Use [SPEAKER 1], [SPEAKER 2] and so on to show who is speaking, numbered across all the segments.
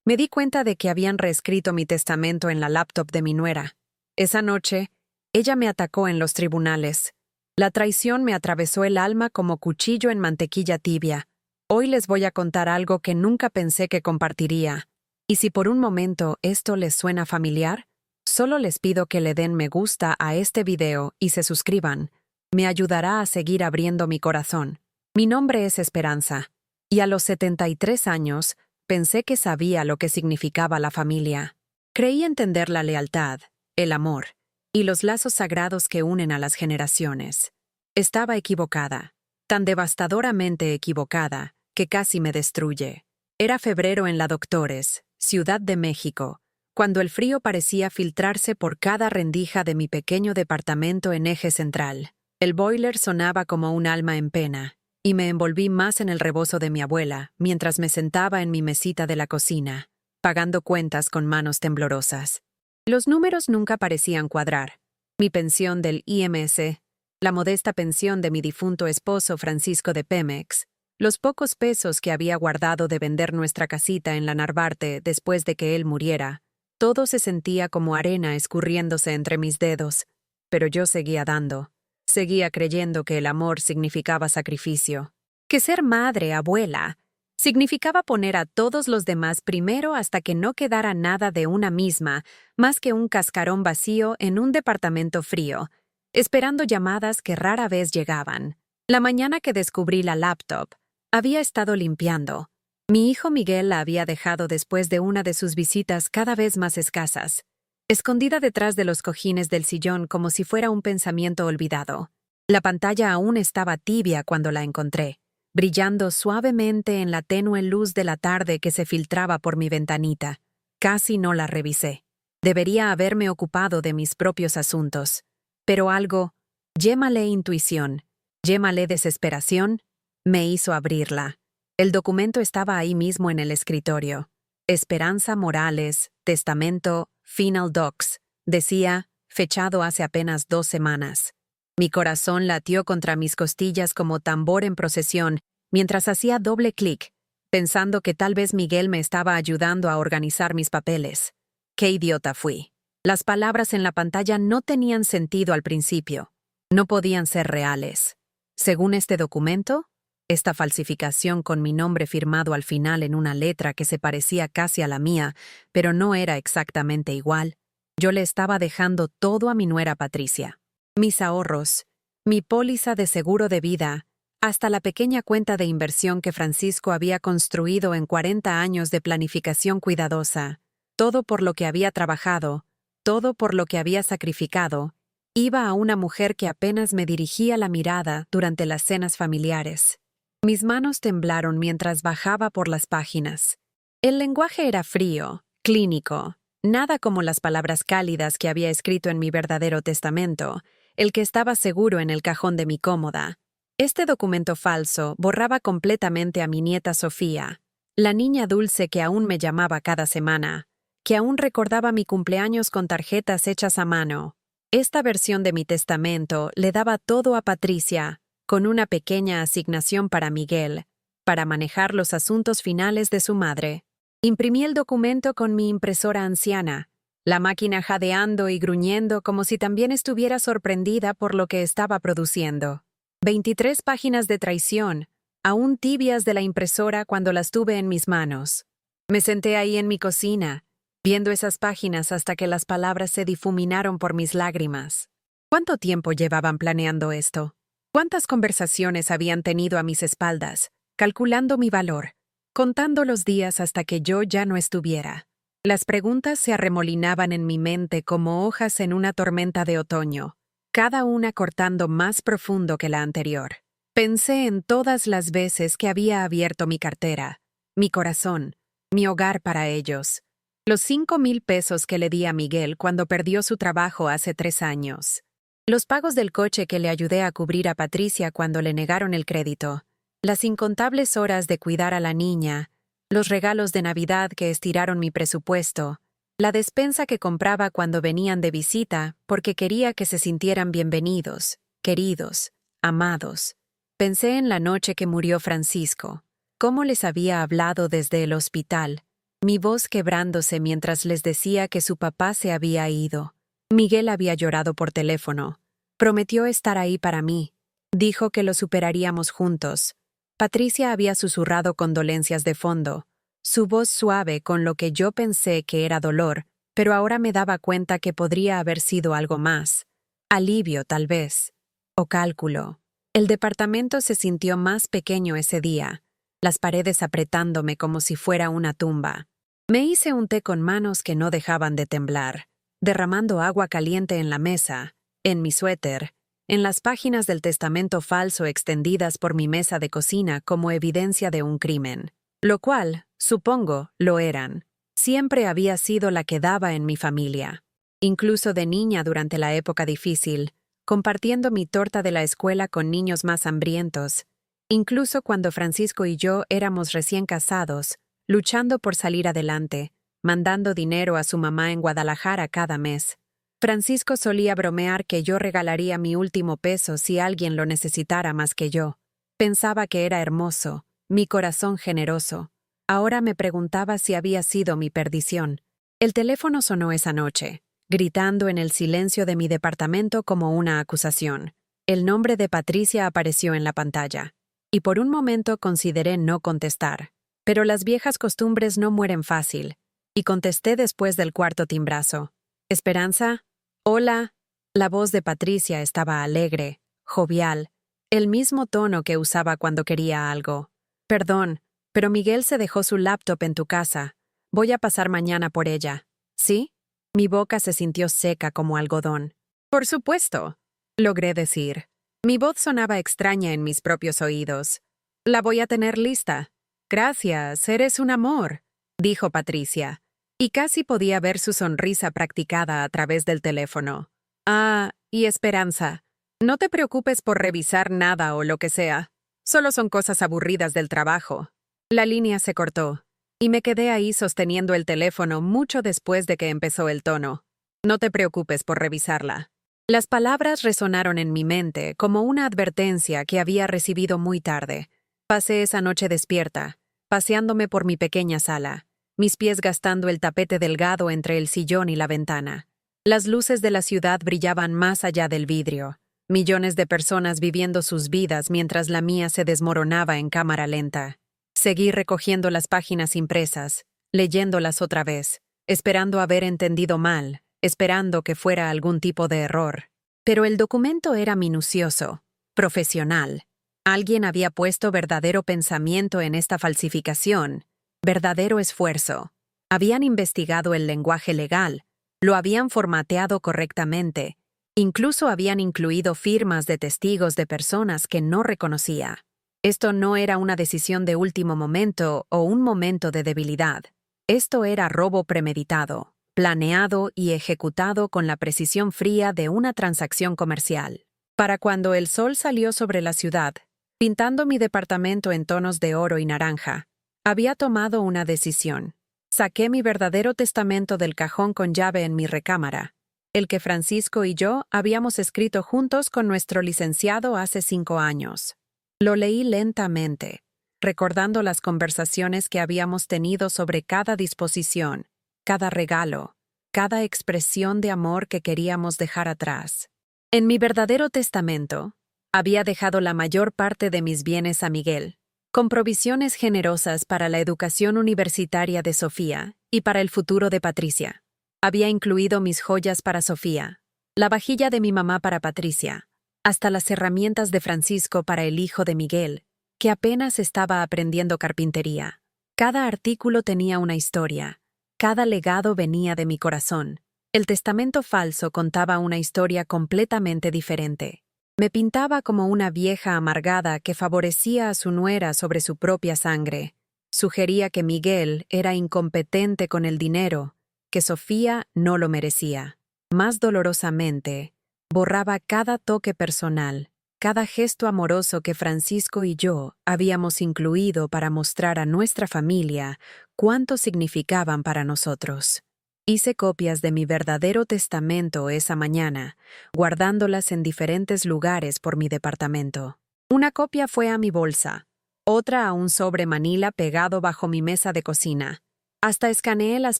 [SPEAKER 1] Me di cuenta de que habían reescrito mi testamento en la laptop de mi nuera. Esa noche, ella me atacó en los tribunales. La traición me atravesó el alma como cuchillo en mantequilla tibia. Hoy les voy a contar algo que nunca pensé que compartiría. Y si por un momento esto les suena familiar, solo les pido que le den me gusta a este video y se suscriban. Me ayudará a seguir abriendo mi corazón. Mi nombre es Esperanza, y a los 73 años pensé que sabía lo que significaba la familia. Creí entender la lealtad, el amor y los lazos sagrados que unen a las generaciones. Estaba equivocada, tan devastadoramente equivocada que casi me destruye. Era febrero en la Doctores, Ciudad de México, cuando el frío parecía filtrarse por cada rendija de mi pequeño departamento en Eje Central. El boiler sonaba como un alma en pena, y me envolví más en el rebozo de mi abuela mientras me sentaba en mi mesita de la cocina, pagando cuentas con manos temblorosas. Los números nunca parecían cuadrar. Mi pensión del IMS, la modesta pensión de mi difunto esposo Francisco de Pemex, los pocos pesos que había guardado de vender nuestra casita en la Narvarte después de que él muriera, todo se sentía como arena escurriéndose entre mis dedos, pero yo seguía dando. Seguía creyendo que el amor significaba sacrificio, que ser madre, abuela, significaba poner a todos los demás primero hasta que no quedara nada de una misma, más que un cascarón vacío en un departamento frío, esperando llamadas que rara vez llegaban. La mañana que descubrí la laptop, había estado limpiando. Mi hijo Miguel la había dejado después de una de sus visitas cada vez más escasas, escondida detrás de los cojines del sillón como si fuera un pensamiento olvidado. La pantalla aún estaba tibia cuando la encontré, brillando suavemente en la tenue luz de la tarde que se filtraba por mi ventanita. Casi no la revisé. Debería haberme ocupado de mis propios asuntos. Pero algo, llámale intuición, llámale desesperación, me hizo abrirla. El documento estaba ahí mismo en el escritorio. Esperanza Morales, testamento, Final Docs, decía, fechado hace apenas 2 semanas. Mi corazón latió contra mis costillas como tambor en procesión mientras hacía doble clic, pensando que tal vez Miguel me estaba ayudando a organizar mis papeles. ¡Qué idiota fui! Las palabras en la pantalla no tenían sentido al principio. No podían ser reales. Según este documento, esta falsificación con mi nombre firmado al final en una letra que se parecía casi a la mía, pero no era exactamente igual, yo le estaba dejando todo a mi nuera Patricia. Mis ahorros, mi póliza de seguro de vida, hasta la pequeña cuenta de inversión que Francisco había construido en 40 años de planificación cuidadosa, todo por lo que había trabajado, todo por lo que había sacrificado, iba a una mujer que apenas me dirigía la mirada durante las cenas familiares. Mis manos temblaron mientras bajaba por las páginas. El lenguaje era frío, clínico, nada como las palabras cálidas que había escrito en mi verdadero testamento, el que estaba seguro en el cajón de mi cómoda. Este documento falso borraba completamente a mi nieta Sofía, la niña dulce que aún me llamaba cada semana, que aún recordaba mi cumpleaños con tarjetas hechas a mano. Esta versión de mi testamento le daba todo a Patricia, con una pequeña asignación para Miguel, para manejar los asuntos finales de su madre. Imprimí el documento con mi impresora anciana, la máquina jadeando y gruñendo como si también estuviera sorprendida por lo que estaba produciendo. 23 páginas de traición, aún tibias de la impresora cuando las tuve en mis manos. Me senté ahí en mi cocina, viendo esas páginas hasta que las palabras se difuminaron por mis lágrimas. ¿Cuánto tiempo llevaban planeando esto? ¿Cuántas conversaciones habían tenido a mis espaldas, calculando mi valor, contando los días hasta que yo ya no estuviera? Las preguntas se arremolinaban en mi mente como hojas en una tormenta de otoño, cada una cortando más profundo que la anterior. Pensé en todas las veces que había abierto mi cartera, mi corazón, mi hogar para ellos. Los 5,000 pesos que le di a Miguel cuando perdió su trabajo hace 3 años. Los pagos del coche que le ayudé a cubrir a Patricia cuando le negaron el crédito. Las incontables horas de cuidar a la niña. Los regalos de Navidad que estiraron mi presupuesto. La despensa que compraba cuando venían de visita porque quería que se sintieran bienvenidos, queridos, amados. Pensé en la noche que murió Francisco. Cómo les había hablado desde el hospital. mi voz quebrándose mientras les decía que su papá se había ido. Miguel había llorado por teléfono. Prometió estar ahí para mí. Dijo que lo superaríamos juntos. Patricia había susurrado condolencias de fondo, su voz suave con lo que yo pensé que era dolor, pero ahora me daba cuenta que podría haber sido algo más. Alivio, tal vez. O cálculo. El departamento se sintió más pequeño ese día, las paredes apretándome como si fuera una tumba. Me hice un té con manos que no dejaban de temblar, derramando agua caliente en la mesa, en mi suéter, en las páginas del testamento falso extendidas por mi mesa de cocina como evidencia de un crimen. Lo cual, supongo, lo eran. Siempre había sido la que daba en mi familia. Incluso de niña durante la época difícil, compartiendo mi torta de la escuela con niños más hambrientos. Incluso cuando Francisco y yo éramos recién casados, luchando por salir adelante, mandando dinero a su mamá en Guadalajara cada mes. Francisco solía bromear que yo regalaría mi último peso si alguien lo necesitara más que yo. Pensaba que era hermoso, mi corazón generoso. Ahora me preguntaba si había sido mi perdición. El teléfono sonó esa noche, gritando en el silencio de mi departamento como una acusación. El nombre de Patricia apareció en la pantalla, y por un momento consideré no contestar. Pero las viejas costumbres no mueren fácil, y contesté después del cuarto timbrazo. ¿Esperanza? Hola. La voz de Patricia estaba alegre, jovial, el mismo tono que usaba cuando quería algo. Perdón, pero Miguel se dejó su laptop en tu casa. Voy a pasar mañana por ella. ¿Sí? Mi boca se sintió seca como algodón. Por supuesto, logré decir. Mi voz sonaba extraña en mis propios oídos. La voy a tener lista. Gracias, eres un amor, dijo Patricia, y casi podía ver su sonrisa practicada a través del teléfono. Ah, y Esperanza, no te preocupes por revisar nada o lo que sea. Solo son cosas aburridas del trabajo. La línea se cortó, y me quedé ahí sosteniendo el teléfono mucho después de que empezó el tono. No te preocupes por revisarla. Las palabras resonaron en mi mente como una advertencia que había recibido muy tarde. Pasé esa noche despierta, paseándome por mi pequeña sala, mis pies gastando el tapete delgado entre el sillón y la ventana. Las luces de la ciudad brillaban más allá del vidrio, millones de personas viviendo sus vidas mientras la mía se desmoronaba en cámara lenta. Seguí recogiendo las páginas impresas, leyéndolas otra vez, esperando haber entendido mal, esperando que fuera algún tipo de error. Pero el documento era minucioso, profesional. Alguien había puesto verdadero pensamiento en esta falsificación, verdadero esfuerzo. Habían investigado el lenguaje legal, lo habían formateado correctamente, incluso habían incluido firmas de testigos de personas que no reconocía. Esto no era una decisión de último momento o un momento de debilidad. Esto era robo premeditado, planeado y ejecutado con la precisión fría de una transacción comercial. Para cuando el sol salió sobre la ciudad, pintando mi departamento en tonos de oro y naranja, había tomado una decisión. Saqué mi verdadero testamento del cajón con llave en mi recámara, el que Francisco y yo habíamos escrito juntos con nuestro licenciado hace 5 años. Lo leí lentamente, recordando las conversaciones que habíamos tenido sobre cada disposición, cada regalo, cada expresión de amor que queríamos dejar atrás. En mi verdadero testamento, había dejado la mayor parte de mis bienes a Miguel, con provisiones generosas para la educación universitaria de Sofía y para el futuro de Patricia. Había incluido mis joyas para Sofía, la vajilla de mi mamá para Patricia, hasta las herramientas de Francisco para el hijo de Miguel, que apenas estaba aprendiendo carpintería. Cada artículo tenía una historia, cada legado venía de mi corazón. El testamento falso contaba una historia completamente diferente. Me pintaba como una vieja amargada que favorecía a su nuera sobre su propia sangre. Sugería que Miguel era incompetente con el dinero, que Sofía no lo merecía. Más dolorosamente, borraba cada toque personal, cada gesto amoroso que Francisco y yo habíamos incluido para mostrar a nuestra familia cuánto significaban para nosotros. Hice copias de mi verdadero testamento esa mañana, guardándolas en diferentes lugares por mi departamento. Una copia fue a mi bolsa, otra a un sobre manila pegado bajo mi mesa de cocina. Hasta escaneé las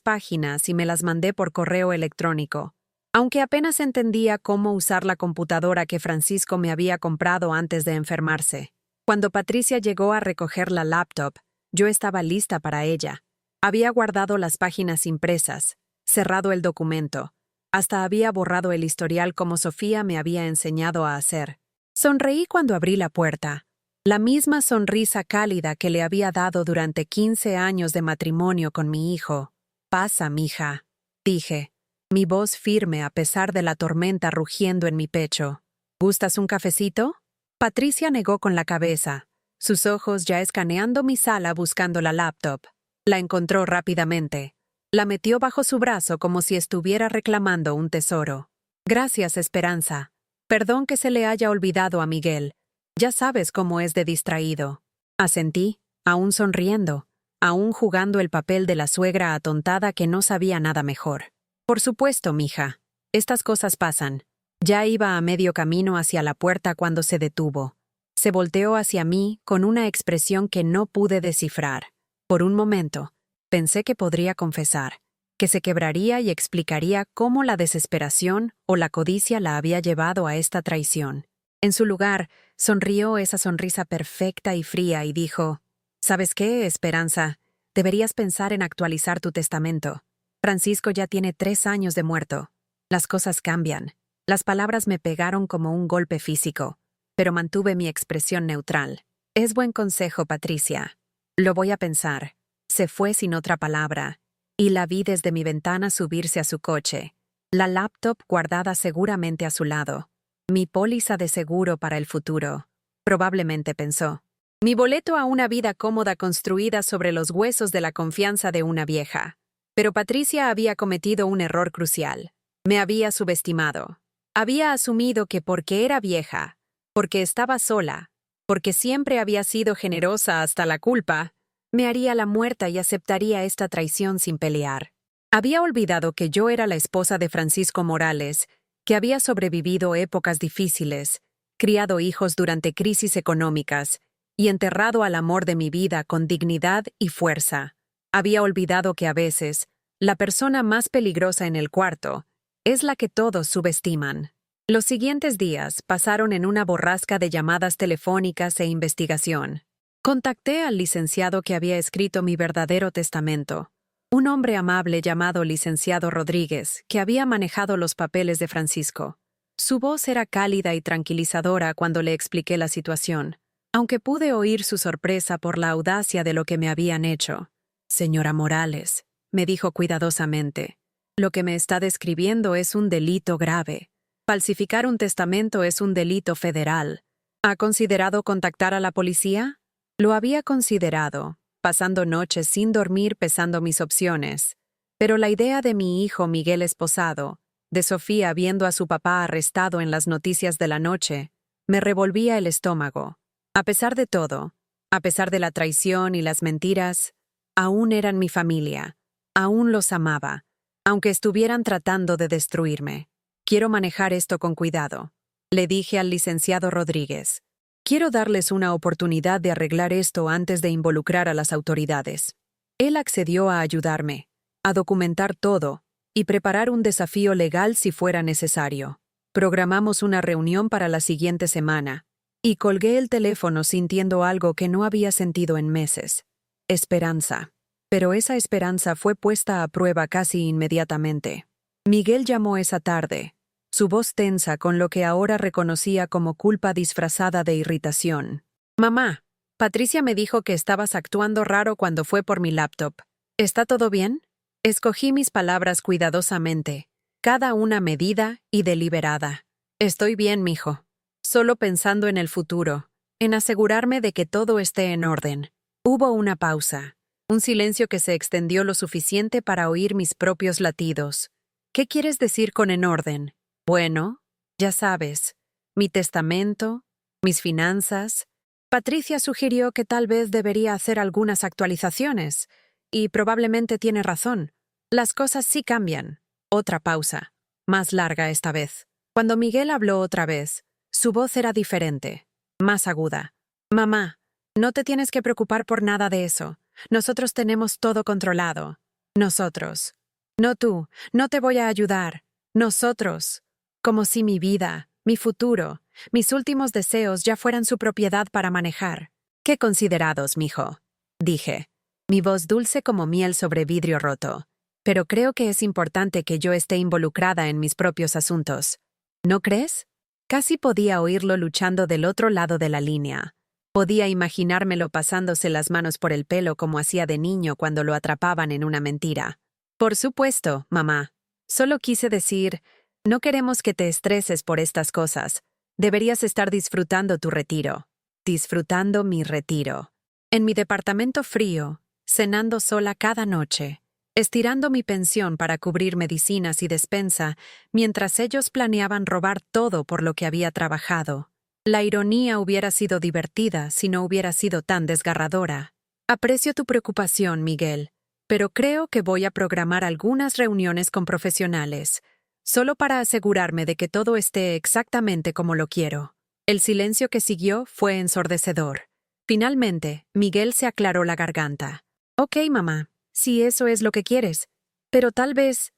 [SPEAKER 1] páginas y me las mandé por correo electrónico, aunque apenas entendía cómo usar la computadora que Francisco me había comprado antes de enfermarse. Cuando Patricia llegó a recoger la laptop, yo estaba lista para ella. Había guardado las páginas impresas, cerrado el documento, hasta había borrado el historial como Sofía me había enseñado a hacer. Sonreí cuando abrí la puerta. La misma sonrisa cálida que le había dado durante 15 años de matrimonio con mi hijo. «Pasa, mija», dije, mi voz firme a pesar de la tormenta rugiendo en mi pecho. «¿Gustas un cafecito?» Patricia negó con la cabeza, sus ojos ya escaneando mi sala buscando la laptop. La encontró rápidamente. La metió bajo su brazo como si estuviera reclamando un tesoro. «Gracias, Esperanza. Perdón que se le haya olvidado a Miguel. Ya sabes cómo es de distraído». Asentí, aún sonriendo, aún jugando el papel de la suegra atontada que no sabía nada mejor. «Por supuesto, mija. Estas cosas pasan». Ya iba a medio camino hacia la puerta cuando se detuvo. Se volteó hacia mí con una expresión que no pude descifrar. Por un momento, pensé que podría confesar, que se quebraría y explicaría cómo la desesperación o la codicia la había llevado a esta traición. En su lugar, sonrió esa sonrisa perfecta y fría y dijo, «¿Sabes qué, Esperanza? Deberías pensar en actualizar tu testamento. Francisco ya tiene 3 años de muerto. Las cosas cambian». Las palabras me pegaron como un golpe físico, pero mantuve mi expresión neutral. «Es buen consejo, Patricia. Lo voy a pensar». Se fue sin otra palabra, y la vi desde mi ventana subirse a su coche, la laptop guardada seguramente a su lado. Mi póliza de seguro para el futuro. Probablemente pensó. Mi boleto a una vida cómoda construida sobre los huesos de la confianza de una vieja. Pero Patricia había cometido un error crucial. Me había subestimado. Había asumido que porque era vieja, porque estaba sola, porque siempre había sido generosa hasta la culpa, me haría la muerta y aceptaría esta traición sin pelear. Había olvidado que yo era la esposa de Francisco Morales, que había sobrevivido épocas difíciles, criado hijos durante crisis económicas y enterrado al amor de mi vida con dignidad y fuerza. Había olvidado que a veces, la persona más peligrosa en el cuarto es la que todos subestiman. Los siguientes días pasaron en una borrasca de llamadas telefónicas e investigación. Contacté al licenciado que había escrito mi verdadero testamento, un hombre amable llamado licenciado Rodríguez, que había manejado los papeles de Francisco. Su voz era cálida y tranquilizadora cuando le expliqué la situación, aunque pude oír su sorpresa por la audacia de lo que me habían hecho. «Señora Morales», me dijo cuidadosamente, «lo que me está describiendo es un delito grave. Falsificar un testamento es un delito federal. ¿Ha considerado contactar a la policía?» Lo había considerado, pasando noches sin dormir pesando mis opciones. Pero la idea de mi hijo Miguel esposado, de Sofía viendo a su papá arrestado en las noticias de la noche, me revolvía el estómago. A pesar de todo, a pesar de la traición y las mentiras, aún eran mi familia, aún los amaba, aunque estuvieran tratando de destruirme. «Quiero manejar esto con cuidado», le dije al licenciado Rodríguez. «Quiero darles una oportunidad de arreglar esto antes de involucrar a las autoridades». Él accedió a ayudarme, a documentar todo y preparar un desafío legal si fuera necesario. Programamos una reunión para la siguiente semana, y colgué el teléfono sintiendo algo que no había sentido en meses. Esperanza. Pero esa esperanza fue puesta a prueba casi inmediatamente. Miguel llamó esa tarde, su voz tensa con lo que ahora reconocía como culpa disfrazada de irritación. «Mamá, Patricia me dijo que estabas actuando raro cuando fue por mi laptop. ¿Está todo bien?» Escogí mis palabras cuidadosamente, cada una medida y deliberada. «Estoy bien, mijo. Solo pensando en el futuro, en asegurarme de que todo esté en orden». Hubo una pausa, un silencio que se extendió lo suficiente para oír mis propios latidos. «¿Qué quieres decir con en orden?» «Bueno, ya sabes, mi testamento, mis finanzas». Patricia sugirió que tal vez debería hacer algunas actualizaciones, y probablemente tiene razón. Las cosas sí cambian. Otra pausa, más larga esta vez. Cuando Miguel habló otra vez, su voz era diferente, más aguda. «Mamá, no te tienes que preocupar por nada de eso. Nosotros tenemos todo controlado. Nosotros. No tú, no te voy a ayudar. Nosotros. Como si mi vida, mi futuro, mis últimos deseos ya fueran su propiedad para manejar. Qué considerados, mijo, dije, mi voz dulce como miel sobre vidrio roto. Pero creo que es importante que yo esté involucrada en mis propios asuntos. ¿No crees? Casi podía oírlo luchando del otro lado de la línea. Podía imaginármelo pasándose las manos por el pelo como hacía de niño cuando lo atrapaban en una mentira. Por supuesto, mamá. Solo quise decir, no queremos que te estreses por estas cosas. Deberías estar disfrutando tu retiro. Disfrutando mi retiro. En mi departamento frío, cenando sola cada noche, estirando mi pensión para cubrir medicinas y despensa, mientras ellos planeaban robar todo por lo que había trabajado. La ironía hubiera sido divertida si no hubiera sido tan desgarradora. Aprecio tu preocupación, Miguel, pero creo que voy a programar algunas reuniones con profesionales, solo para asegurarme de que todo esté exactamente como lo quiero. El silencio que siguió fue ensordecedor. Finalmente, Miguel se aclaró la garganta. Ok, mamá, si eso es lo que quieres. Pero tal vez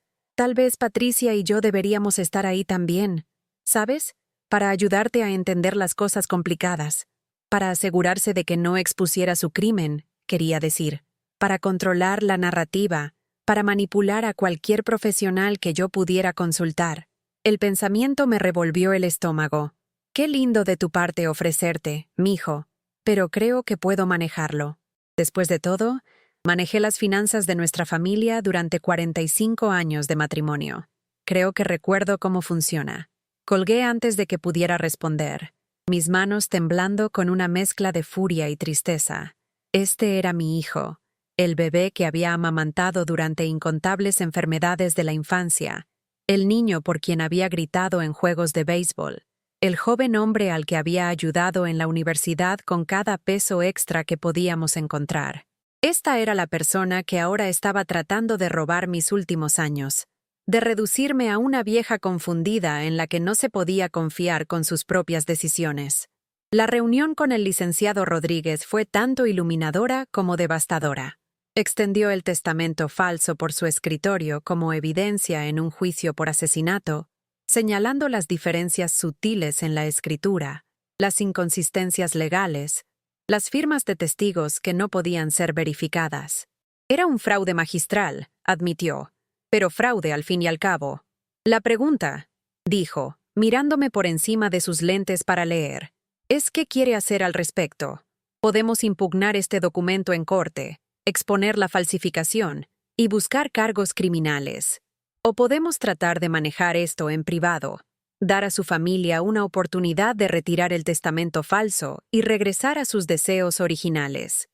[SPEAKER 1] Patricia y yo deberíamos estar ahí también, ¿sabes? Para ayudarte a entender las cosas complicadas. Para asegurarse de que no expusiera su crimen, quería decir. Para controlar la narrativa, para manipular a cualquier profesional que yo pudiera consultar. El pensamiento me revolvió el estómago. Qué lindo de tu parte ofrecerte, mijo, pero creo que puedo manejarlo. Después de todo, manejé las finanzas de nuestra familia durante 45 años de matrimonio. Creo que recuerdo cómo funciona. Colgué antes de que pudiera responder, mis manos temblando con una mezcla de furia y tristeza. Este era mi hijo, el bebé que había amamantado durante incontables enfermedades de la infancia, el niño por quien había gritado en juegos de béisbol, el joven hombre al que había ayudado en la universidad con cada peso extra que podíamos encontrar. Esta era la persona que ahora estaba tratando de robar mis últimos años, de reducirme a una vieja confundida en la que no se podía confiar con sus propias decisiones. La reunión con el licenciado Rodríguez fue tanto iluminadora como devastadora. Extendió el testamento falso por su escritorio como evidencia en un juicio por asesinato, señalando las diferencias sutiles en la escritura, las inconsistencias legales, las firmas de testigos que no podían ser verificadas. Era un fraude magistral, admitió, pero fraude al fin y al cabo. La pregunta, dijo, mirándome por encima de sus lentes para leer, es ¿qué quiere hacer al respecto? Podemos impugnar este documento en corte, exponer la falsificación y buscar cargos criminales. O podemos tratar de manejar esto en privado, dar a su familia una oportunidad de retirar el testamento falso y regresar a sus deseos originales.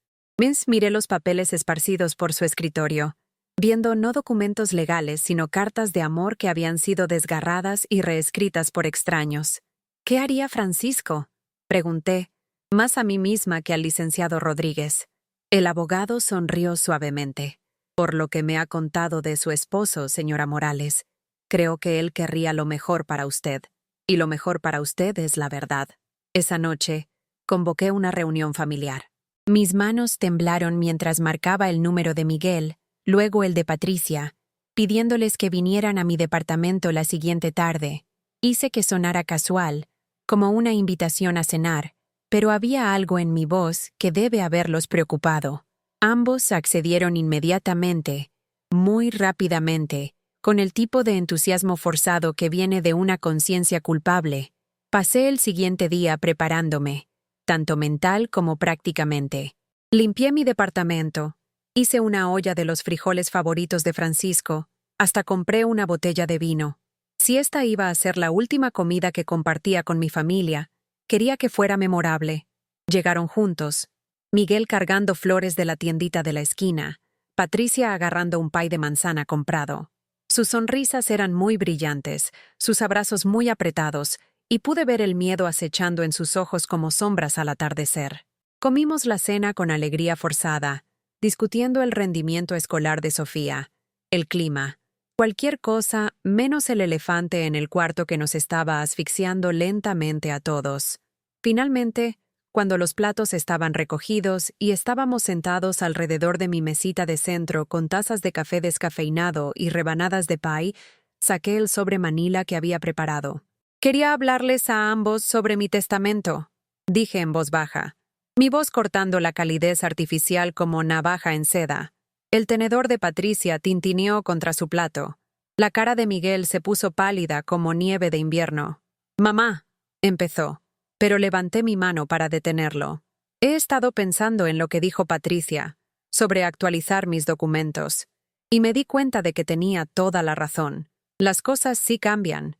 [SPEAKER 1] Miré los papeles esparcidos por su escritorio, viendo no documentos legales sino cartas de amor que habían sido desgarradas y reescritas por extraños. ¿Qué haría Francisco?, pregunté, más a mí misma que al licenciado Rodríguez. El abogado sonrió suavemente. Por lo que me ha contado de su esposo, señora Morales, creo que él querría lo mejor para usted, y lo mejor para usted es la verdad. Esa noche, convoqué una reunión familiar. Mis manos temblaron mientras marcaba el número de Miguel, luego el de Patricia, pidiéndoles que vinieran a mi departamento la siguiente tarde. Hice que sonara casual, como una invitación a cenar, pero había algo en mi voz que debe haberlos preocupado. Ambos accedieron inmediatamente, muy rápidamente, con el tipo de entusiasmo forzado que viene de una conciencia culpable. Pasé el siguiente día preparándome, tanto mental como prácticamente. Limpié mi departamento, hice una olla de los frijoles favoritos de Francisco, hasta compré una botella de vino. Si esta iba a ser la última comida que compartía con mi familia, quería que fuera memorable. Llegaron juntos, Miguel cargando flores de la tiendita de la esquina, Patricia agarrando un pay de manzana comprado. Sus sonrisas eran muy brillantes, sus abrazos muy apretados, y pude ver el miedo acechando en sus ojos como sombras al atardecer. Comimos la cena con alegría forzada, discutiendo el rendimiento escolar de Sofía, el clima, cualquier cosa menos el elefante en el cuarto que nos estaba asfixiando lentamente a todos. Finalmente, cuando los platos estaban recogidos y estábamos sentados alrededor de mi mesita de centro con tazas de café descafeinado y rebanadas de pie, saqué el sobre manila que había preparado. Quería hablarles a ambos sobre mi testamento, dije en voz baja, mi voz cortando la calidez artificial como navaja en seda. El tenedor de Patricia tintineó contra su plato. La cara de Miguel se puso pálida como nieve de invierno. «Mamá», empezó, pero levanté mi mano para detenerlo. He estado pensando en lo que dijo Patricia, sobre actualizar mis documentos, y me di cuenta de que tenía toda la razón. Las cosas sí cambian.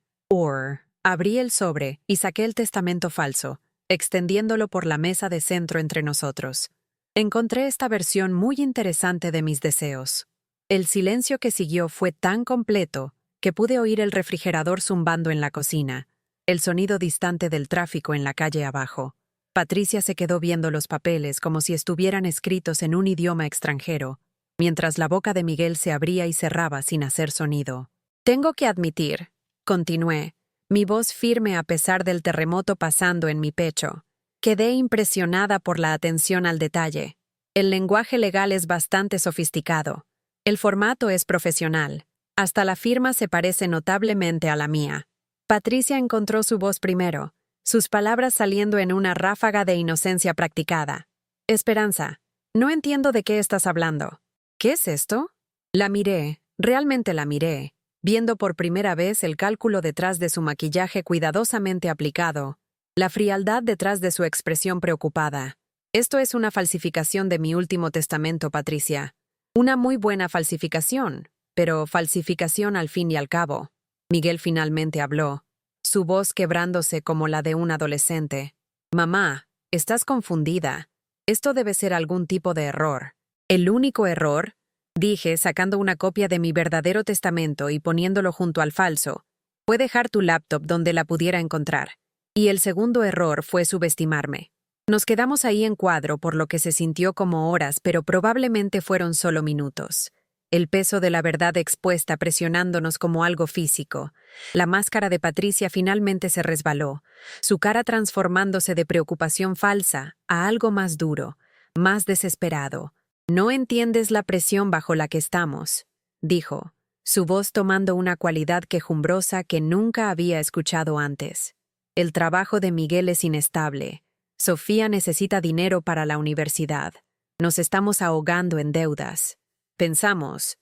[SPEAKER 1] Abrí el sobre y saqué el testamento falso, extendiéndolo por la mesa de centro entre nosotros. Encontré esta versión muy interesante de mis deseos. El silencio que siguió fue tan completo que pude oír el refrigerador zumbando en la cocina, el sonido distante del tráfico en la calle abajo. Patricia se quedó viendo los papeles como si estuvieran escritos en un idioma extranjero, mientras la boca de Miguel se abría y cerraba sin hacer sonido. Tengo que admitir, continué, mi voz firme a pesar del terremoto pasando en mi pecho. Quedé impresionada por la atención al detalle. El lenguaje legal es bastante sofisticado. El formato es profesional. Hasta la firma se parece notablemente a la mía. Patricia encontró su voz primero, sus palabras saliendo en una ráfaga de inocencia practicada. Esperanza, no entiendo de qué estás hablando. ¿Qué es esto? La miré, realmente la miré, viendo por primera vez el cálculo detrás de su maquillaje cuidadosamente aplicado, la frialdad detrás de su expresión preocupada. Esto es una falsificación de mi último testamento, Patricia. Una muy buena falsificación, pero falsificación al fin y al cabo. Miguel finalmente habló, su voz quebrándose como la de un adolescente. Mamá, estás confundida. Esto debe ser algún tipo de error. ¿El único error?, dije, sacando una copia de mi verdadero testamento y poniéndolo junto al falso, fue dejar tu laptop donde la pudiera encontrar. Y el segundo error fue subestimarme. Nos quedamos ahí en cuadro por lo que se sintió como horas, pero probablemente fueron solo minutos. El peso de la verdad expuesta presionándonos como algo físico. La máscara de Patricia finalmente se resbaló, su cara transformándose de preocupación falsa a algo más duro, más desesperado. «No entiendes la presión bajo la que estamos», dijo, su voz tomando una cualidad quejumbrosa que nunca había escuchado antes. «El trabajo de Miguel es inestable. Sofía necesita dinero para la universidad. Nos estamos ahogando en deudas. Pensamos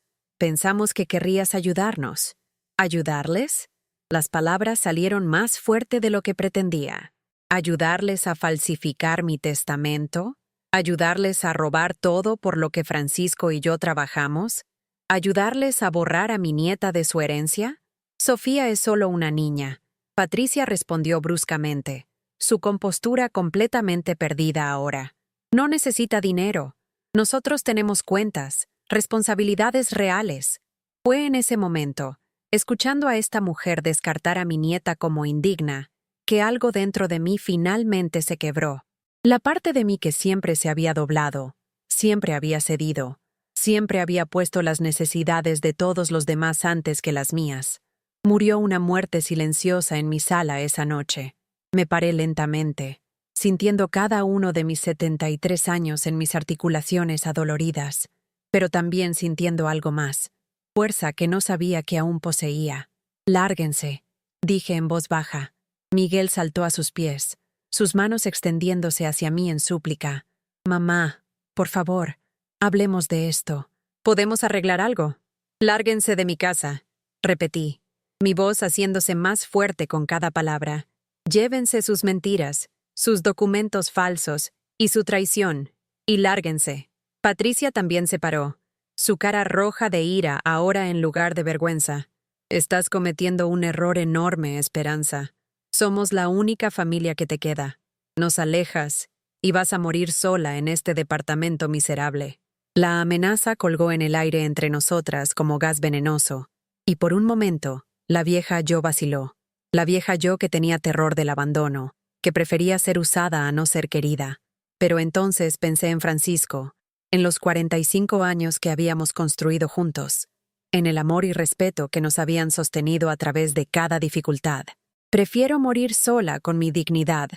[SPEAKER 1] que querrías ayudarnos». ¿Ayudarles? Las palabras salieron más fuerte de lo que pretendía. ¿Ayudarles a falsificar mi testamento? ¿Ayudarles a robar todo por lo que Francisco y yo trabajamos? ¿Ayudarles a borrar a mi nieta de su herencia? Sofía es solo una niña. Patricia respondió bruscamente, su compostura completamente perdida ahora. No necesita dinero. Nosotros tenemos cuentas, responsabilidades reales. Fue en ese momento, escuchando a esta mujer descartar a mi nieta como indigna, que algo dentro de mí finalmente se quebró. La parte de mí que siempre se había doblado, siempre había cedido, siempre había puesto las necesidades de todos los demás antes que las mías. Murió una muerte silenciosa en mi sala esa noche. Me paré lentamente, sintiendo cada uno de mis 73 años en mis articulaciones adoloridas, pero también sintiendo algo más, fuerza que no sabía que aún poseía. «Lárguense», dije en voz baja. Miguel saltó a sus pies, sus manos extendiéndose hacia mí en súplica. «Mamá, por favor, hablemos de esto. ¿Podemos arreglar algo?» «Lárguense de mi casa», repetí, mi voz haciéndose más fuerte con cada palabra. «Llévense sus mentiras, sus documentos falsos y su traición, y lárguense». Patricia también se paró, su cara roja de ira ahora en lugar de vergüenza. «Estás cometiendo un error enorme, Esperanza. Somos la única familia que te queda. Nos alejas y vas a morir sola en este departamento miserable». La amenaza colgó en el aire entre nosotras como gas venenoso, y por un momento, la vieja yo vaciló. La vieja yo que tenía terror del abandono, que prefería ser usada a no ser querida. Pero entonces pensé en Francisco, en los 45 años que habíamos construido juntos, en el amor y respeto que nos habían sostenido a través de cada dificultad. «Prefiero morir sola con mi dignidad»,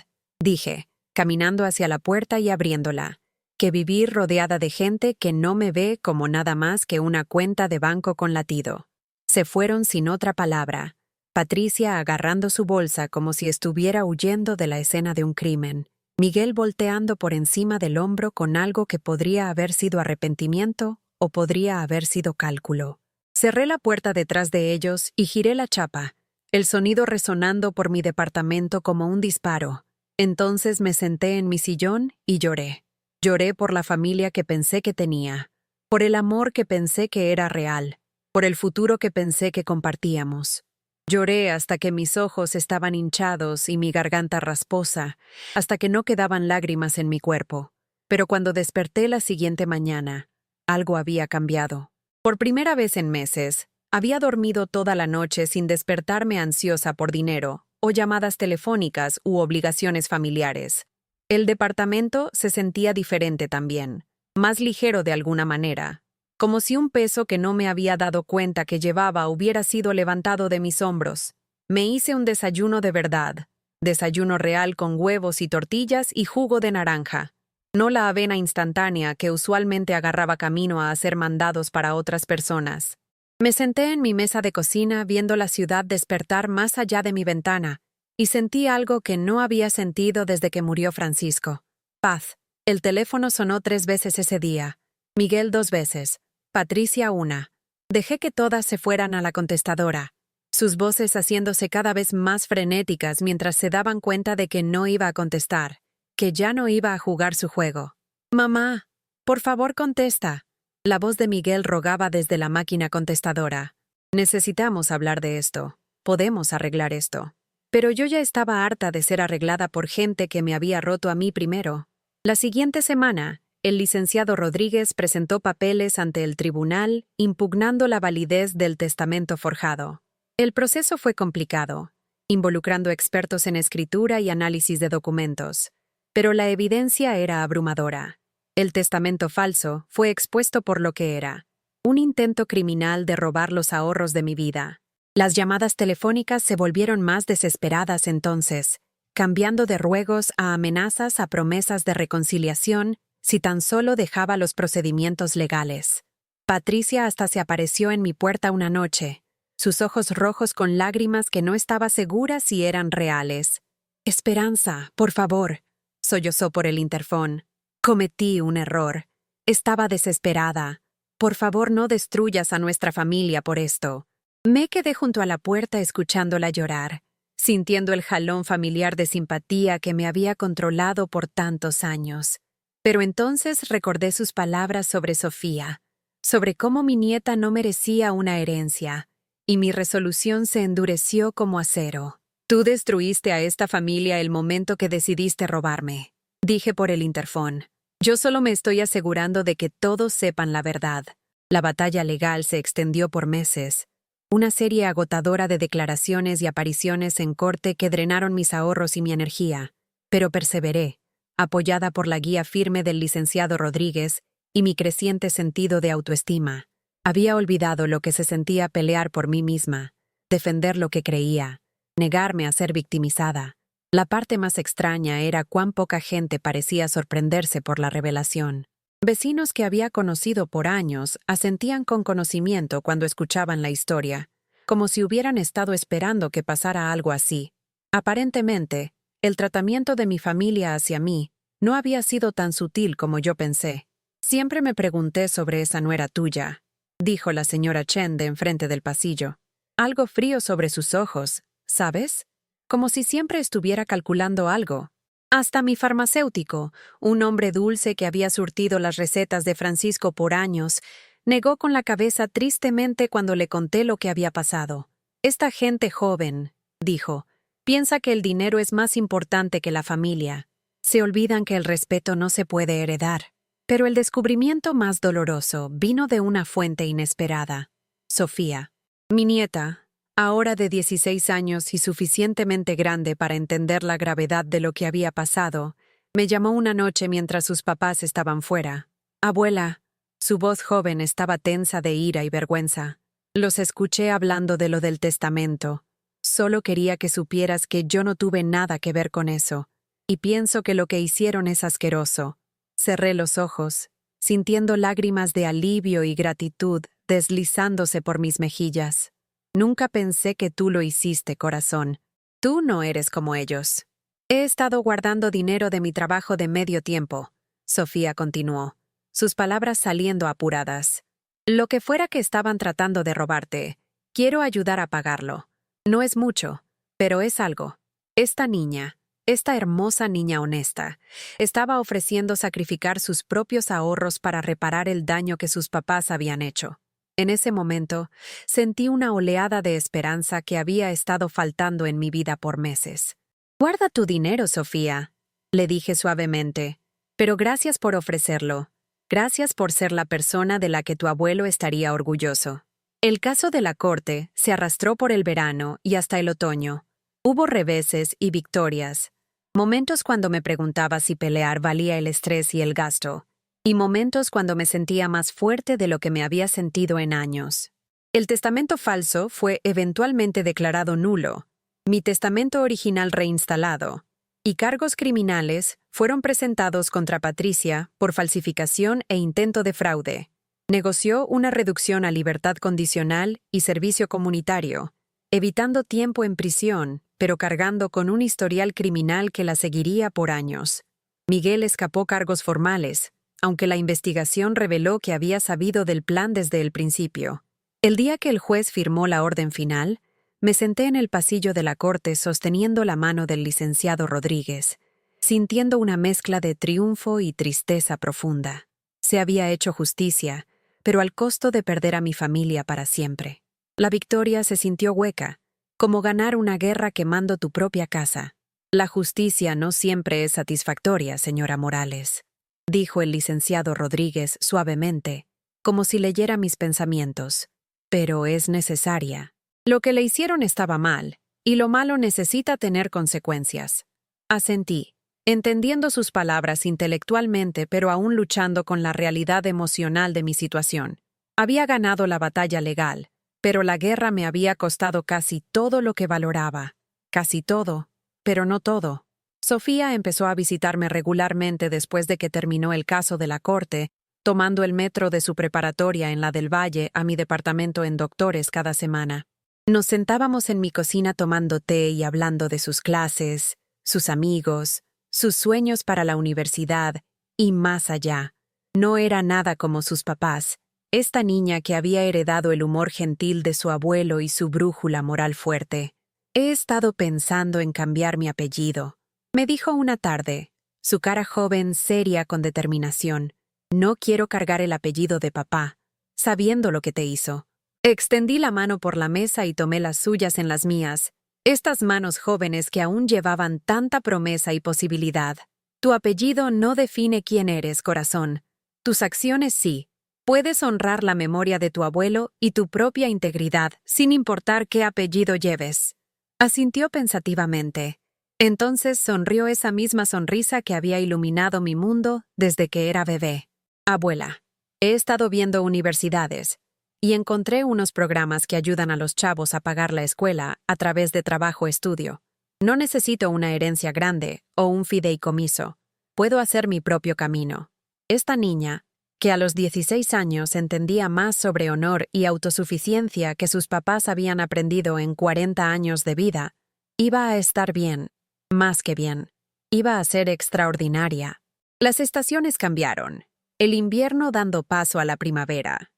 [SPEAKER 1] dije, caminando hacia la puerta y abriéndola, que vivir rodeada de gente que no me ve como nada más que una cuenta de banco con latido. Se fueron sin otra palabra, Patricia agarrando su bolsa como si estuviera huyendo de la escena de un crimen, Miguel volteando por encima del hombro con algo que podría haber sido arrepentimiento o podría haber sido cálculo. Cerré la puerta detrás de ellos y giré la chapa, el sonido resonando por mi departamento como un disparo. Entonces me senté en mi sillón y lloré. Lloré por la familia que pensé que tenía, por el amor que pensé que era real, por el futuro que pensé que compartíamos. Lloré hasta que mis ojos estaban hinchados y mi garganta rasposa, hasta que no quedaban lágrimas en mi cuerpo. Pero cuando desperté la siguiente mañana, algo había cambiado. Por primera vez en meses, había dormido toda la noche sin despertarme ansiosa por dinero, o llamadas telefónicas u obligaciones familiares. El departamento se sentía diferente también, más ligero de alguna manera, como si un peso que no me había dado cuenta que llevaba hubiera sido levantado de mis hombros. Me hice un desayuno de verdad, desayuno real con huevos y tortillas y jugo de naranja, no la avena instantánea que usualmente agarraba camino a hacer mandados para otras personas. Me senté en mi mesa de cocina viendo la ciudad despertar más allá de mi ventana, y sentí algo que no había sentido desde que murió Francisco. Paz. El teléfono sonó 3 veces ese día, Miguel 2 veces, Patricia 1. Dejé que todas se fueran a la contestadora, sus voces haciéndose cada vez más frenéticas mientras se daban cuenta de que no iba a contestar, que ya no iba a jugar su juego. «Mamá, por favor contesta». La voz de Miguel rogaba desde la máquina contestadora. «Necesitamos hablar de esto. Podemos arreglar esto». Pero yo ya estaba harta de ser arreglada por gente que me había roto a mí primero. La siguiente semana, el licenciado Rodríguez presentó papeles ante el tribunal impugnando la validez del testamento forjado. El proceso fue complicado, involucrando expertos en escritura y análisis de documentos, pero la evidencia era abrumadora. El testamento falso fue expuesto por lo que era, un intento criminal de robar los ahorros de mi vida. Las llamadas telefónicas se volvieron más desesperadas entonces, cambiando de ruegos a amenazas a promesas de reconciliación si tan solo dejaba los procedimientos legales. Patricia hasta se apareció en mi puerta una noche, sus ojos rojos con lágrimas que no estaba segura si eran reales. «Esperanza, por favor», sollozó por el interfón. «Cometí un error. Estaba desesperada. Por favor, no destruyas a nuestra familia por esto». Me quedé junto a la puerta escuchándola llorar, sintiendo el jalón familiar de simpatía que me había controlado por tantos años. Pero entonces recordé sus palabras sobre Sofía, sobre cómo mi nieta no merecía una herencia, y mi resolución se endureció como acero. «Tú destruiste a esta familia el momento que decidiste robarme», dije por el interfón. «Yo solo me estoy asegurando de que todos sepan la verdad». La batalla legal se extendió por meses, una serie agotadora de declaraciones y apariciones en corte que drenaron mis ahorros y mi energía, pero perseveré, apoyada por la guía firme del licenciado Rodríguez y mi creciente sentido de autoestima. Había olvidado lo que se sentía pelear por mí misma, defender lo que creía, negarme a ser victimizada. La parte más extraña era cuán poca gente parecía sorprenderse por la revelación. Vecinos que había conocido por años asentían con conocimiento cuando escuchaban la historia, como si hubieran estado esperando que pasara algo así. Aparentemente, el tratamiento de mi familia hacia mí no había sido tan sutil como yo pensé. «Siempre me pregunté sobre esa nuera tuya», dijo la señora Chen de enfrente del pasillo. Algo frío sobre sus ojos, ¿sabes? Como si siempre estuviera calculando algo. Hasta mi farmacéutico, un hombre dulce que había surtido las recetas de Francisco por años, negó con la cabeza tristemente cuando le conté lo que había pasado. «Esta gente joven», dijo, «piensa que el dinero es más importante que la familia. Se olvidan que el respeto no se puede heredar». Pero el descubrimiento más doloroso vino de una fuente inesperada. Sofía, mi nieta, ahora de 16 años y suficientemente grande para entender la gravedad de lo que había pasado, me llamó una noche mientras sus papás estaban fuera. «Abuela». Su voz joven estaba tensa de ira y vergüenza. «Los escuché hablando de lo del testamento. Solo quería que supieras que yo no tuve nada que ver con eso. y pienso que lo que hicieron es asqueroso. Cerré los ojos, sintiendo lágrimas de alivio y gratitud deslizándose por mis mejillas. Nunca pensé que tú lo hiciste, corazón. Tú no eres como ellos. He estado guardando dinero de mi trabajo de medio tiempo, Sofía continuó, sus palabras saliendo apuradas. Lo que fuera que estaban tratando de robarte, quiero ayudar a pagarlo. No es mucho, pero es algo. Esta niña, esta hermosa niña honesta, estaba ofreciendo sacrificar sus propios ahorros para reparar el daño que sus papás habían hecho. En ese momento, sentí una oleada de esperanza que había estado faltando en mi vida por meses. Guarda tu dinero, Sofía, le dije suavemente, pero gracias por ofrecerlo. Gracias por ser la persona de la que tu abuelo estaría orgulloso. El caso de la corte se arrastró por el verano y hasta el otoño. Hubo reveses y victorias. Momentos cuando me preguntaba si pelear valía el estrés y el gasto. Y momentos cuando me sentía más fuerte de lo que me había sentido en años. El testamento falso fue eventualmente declarado nulo, mi testamento original reinstalado, y cargos criminales fueron presentados contra Patricia por falsificación e intento de fraude. Negoció una reducción a libertad condicional y servicio comunitario, evitando tiempo en prisión, pero cargando con un historial criminal que la seguiría por años. Miguel escapó cargos formales, aunque la investigación reveló que había sabido del plan desde el principio. El día que el juez firmó la orden final, me senté en el pasillo de la corte sosteniendo la mano del licenciado Rodríguez, sintiendo una mezcla de triunfo y tristeza profunda. Se había hecho justicia, pero al costo de perder a mi familia para siempre. La victoria se sintió hueca, como ganar una guerra quemando tu propia casa. La justicia no siempre es satisfactoria, señora Morales, dijo el licenciado Rodríguez suavemente, como si leyera mis pensamientos. Pero es necesaria. Lo que le hicieron estaba mal, y lo malo necesita tener consecuencias. Asentí, entendiendo sus palabras intelectualmente, pero aún luchando con la realidad emocional de mi situación. Había ganado la batalla legal, pero la guerra me había costado casi todo lo que valoraba. Casi todo, pero no todo. Sofía empezó a visitarme regularmente después de que terminó el caso de la corte, tomando el metro de su preparatoria en la del Valle a mi departamento en Doctores cada semana. Nos sentábamos en mi cocina tomando té y hablando de sus clases, sus amigos, sus sueños para la universidad y más allá. No era nada como sus papás, esta niña que había heredado el humor gentil de su abuelo y su brújula moral fuerte. He estado pensando en cambiar mi apellido, me dijo una tarde, su cara joven seria con determinación. No quiero cargar el apellido de papá, sabiendo lo que te hizo. Extendí la mano por la mesa y tomé las suyas en las mías, estas manos jóvenes que aún llevaban tanta promesa y posibilidad. Tu apellido no define quién eres, corazón. Tus acciones sí. Puedes honrar la memoria de tu abuelo y tu propia integridad, sin importar qué apellido lleves. Asintió pensativamente. Entonces sonrió esa misma sonrisa que había iluminado mi mundo desde que era bebé. Abuela, he estado viendo universidades y encontré unos programas que ayudan a los chavos a pagar la escuela a través de trabajo-estudio. No necesito una herencia grande o un fideicomiso. Puedo hacer mi propio camino. Esta niña, que a los 16 años entendía más sobre honor y autosuficiencia que sus papás habían aprendido en 40 años de vida, iba a estar bien, más que bien. Iba a ser extraordinaria. Las estaciones cambiaron. El invierno dando paso a la primavera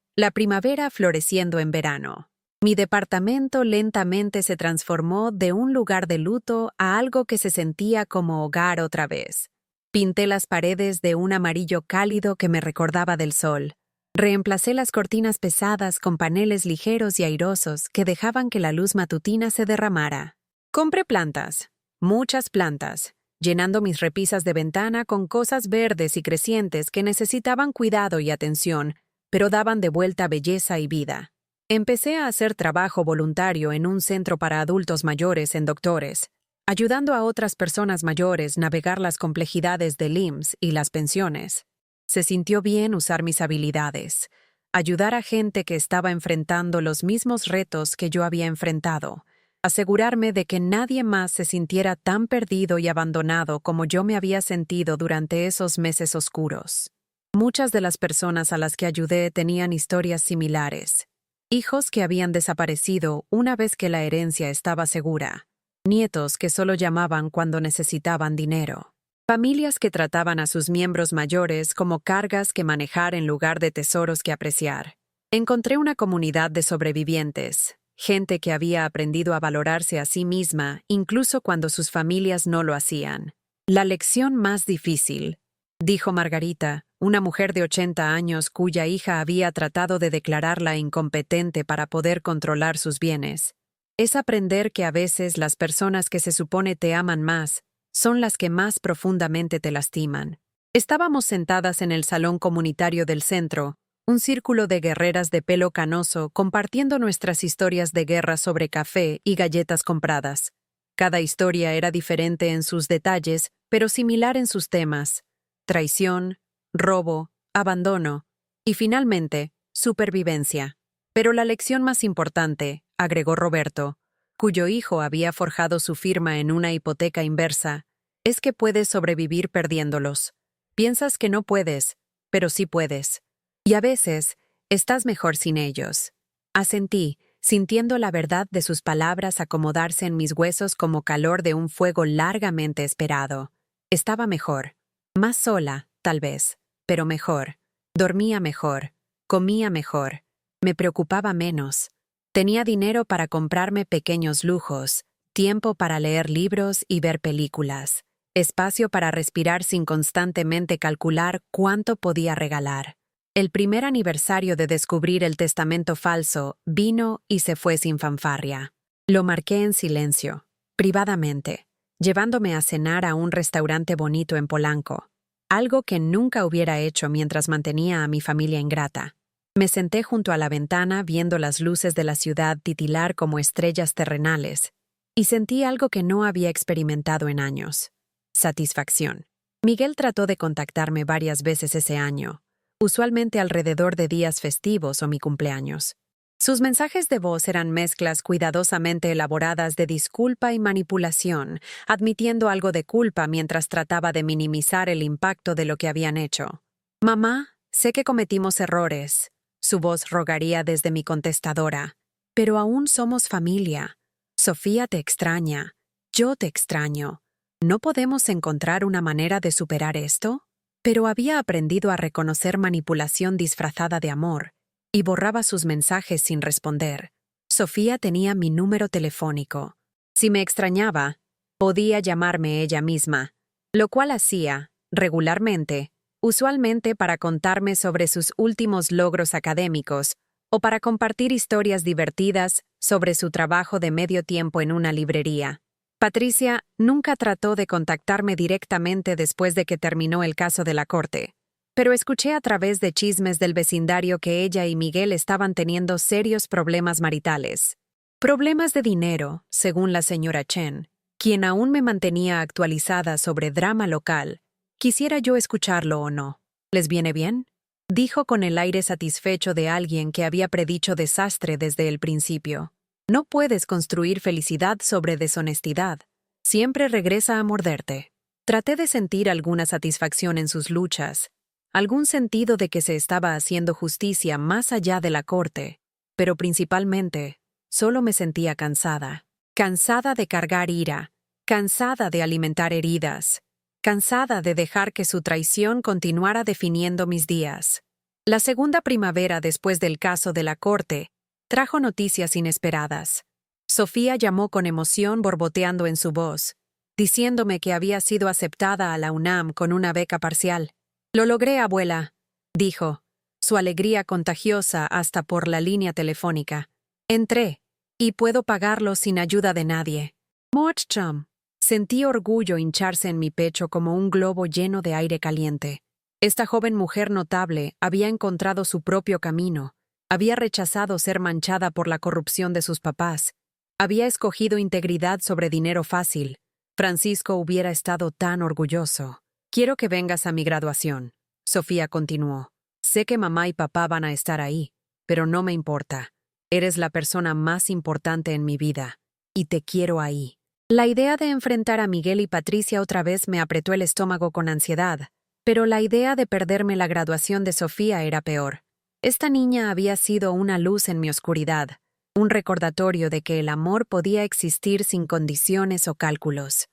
[SPEAKER 1] floreciendo en verano. Mi departamento lentamente se transformó de un lugar de luto a algo que se sentía como hogar otra vez. Pinté las paredes de un amarillo cálido que me recordaba del sol. Reemplacé las cortinas pesadas con paneles ligeros y airosos que dejaban que la luz matutina se derramara. Compré plantas, muchas plantas, llenando mis repisas de ventana con cosas verdes y crecientes que necesitaban cuidado y atención, pero daban de vuelta belleza y vida. Empecé a hacer trabajo voluntario en un centro para adultos mayores en Doctores, ayudando a otras personas mayores navegar las complejidades del IMSS y las pensiones. Se sintió bien usar mis habilidades, ayudar a gente que estaba enfrentando los mismos retos que yo había enfrentado, asegurarme de que nadie más se sintiera tan perdido y abandonado como yo me había sentido durante esos meses oscuros. Muchas de las personas a las que ayudé tenían historias similares. Hijos que habían desaparecido una vez que la herencia estaba segura. Nietos que solo llamaban cuando necesitaban dinero. Familias que trataban a sus miembros mayores como cargas que manejar en lugar de tesoros que apreciar. Encontré una comunidad de sobrevivientes, gente que había aprendido a valorarse a sí misma incluso cuando sus familias no lo hacían. La lección más difícil, dijo Margarita, una mujer de 80 años cuya hija había tratado de declararla incompetente para poder controlar sus bienes, es aprender que a veces las personas que se supone te aman más son las que más profundamente te lastiman. Estábamos sentadas en el salón comunitario del centro, un círculo de guerreras de pelo canoso compartiendo nuestras historias de guerra sobre café y galletas compradas. Cada historia era diferente en sus detalles, pero similar en sus temas: traición, robo, abandono y, finalmente, supervivencia. Pero la lección más importante, agregó Roberto, cuyo hijo había forjado su firma en una hipoteca inversa, es que puedes sobrevivir perdiéndolos. Piensas que no puedes, pero sí puedes. Y a veces, estás mejor sin ellos. Asentí, sintiendo la verdad de sus palabras acomodarse en mis huesos como calor de un fuego largamente esperado. Estaba mejor. Más sola, tal vez, pero mejor. Dormía mejor. Comía mejor. Me preocupaba menos. Tenía dinero para comprarme pequeños lujos, tiempo para leer libros y ver películas, espacio para respirar sin constantemente calcular cuánto podía regalar. El primer aniversario de descubrir el testamento falso vino y se fue sin fanfarria. Lo marqué en silencio, privadamente, llevándome a cenar a un restaurante bonito en Polanco, algo que nunca hubiera hecho mientras mantenía a mi familia ingrata. Me senté junto a la ventana viendo las luces de la ciudad titilar como estrellas terrenales, y sentí algo que no había experimentado en años: satisfacción. Miguel trató de contactarme varias veces ese año, usualmente alrededor de días festivos o mi cumpleaños. Sus mensajes de voz eran mezclas cuidadosamente elaboradas de disculpa y manipulación, admitiendo algo de culpa mientras trataba de minimizar el impacto de lo que habían hecho. «Mamá, sé que cometimos errores», su voz rogaría desde mi contestadora, «pero aún somos familia. Sofía te extraña. Yo te extraño. ¿No podemos encontrar una manera de superar esto?» Pero había aprendido a reconocer manipulación disfrazada de amor, y borraba sus mensajes sin responder. Sofía tenía mi número telefónico. Si me extrañaba, podía llamarme ella misma, lo cual hacía, regularmente, usualmente para contarme sobre sus últimos logros académicos o para compartir historias divertidas sobre su trabajo de medio tiempo en una librería. Patricia nunca trató de contactarme directamente después de que terminó el caso de la corte, pero escuché a través de chismes del vecindario que ella y Miguel estaban teniendo serios problemas maritales. Problemas de dinero, según la señora Chen, quien aún me mantenía actualizada sobre drama local, quisiera yo escucharlo o no. ¿Les viene bien?, dijo con el aire satisfecho de alguien que había predicho desastre desde el principio. No puedes construir felicidad sobre deshonestidad. Siempre regresa a morderte. Traté de sentir alguna satisfacción en sus luchas, algún sentido de que se estaba haciendo justicia más allá de la corte, pero principalmente, solo me sentía cansada. Cansada de cargar ira, cansada de alimentar heridas, cansada de dejar que su traición continuara definiendo mis días. La segunda primavera después del caso de la corte trajo noticias inesperadas. Sofía llamó con emoción borboteando en su voz, diciéndome que había sido aceptada a la UNAM con una beca parcial. «Lo logré, abuela», dijo, su alegría contagiosa hasta por la línea telefónica. «Entré, y puedo pagarlo sin ayuda de nadie». «Mochcham». Sentí orgullo hincharse en mi pecho como un globo lleno de aire caliente. Esta joven mujer notable había encontrado su propio camino. Había rechazado ser manchada por la corrupción de sus papás. Había escogido integridad sobre dinero fácil. Francisco hubiera estado tan orgulloso. «Quiero que vengas a mi graduación», Sofía continuó. «Sé que mamá y papá van a estar ahí, pero no me importa. Eres la persona más importante en mi vida. y te quiero ahí. La idea de enfrentar a Miguel y Patricia otra vez me apretó el estómago con ansiedad, pero la idea de perderme la graduación de Sofía era peor. Esta niña había sido una luz en mi oscuridad, un recordatorio de que el amor podía existir sin condiciones o cálculos.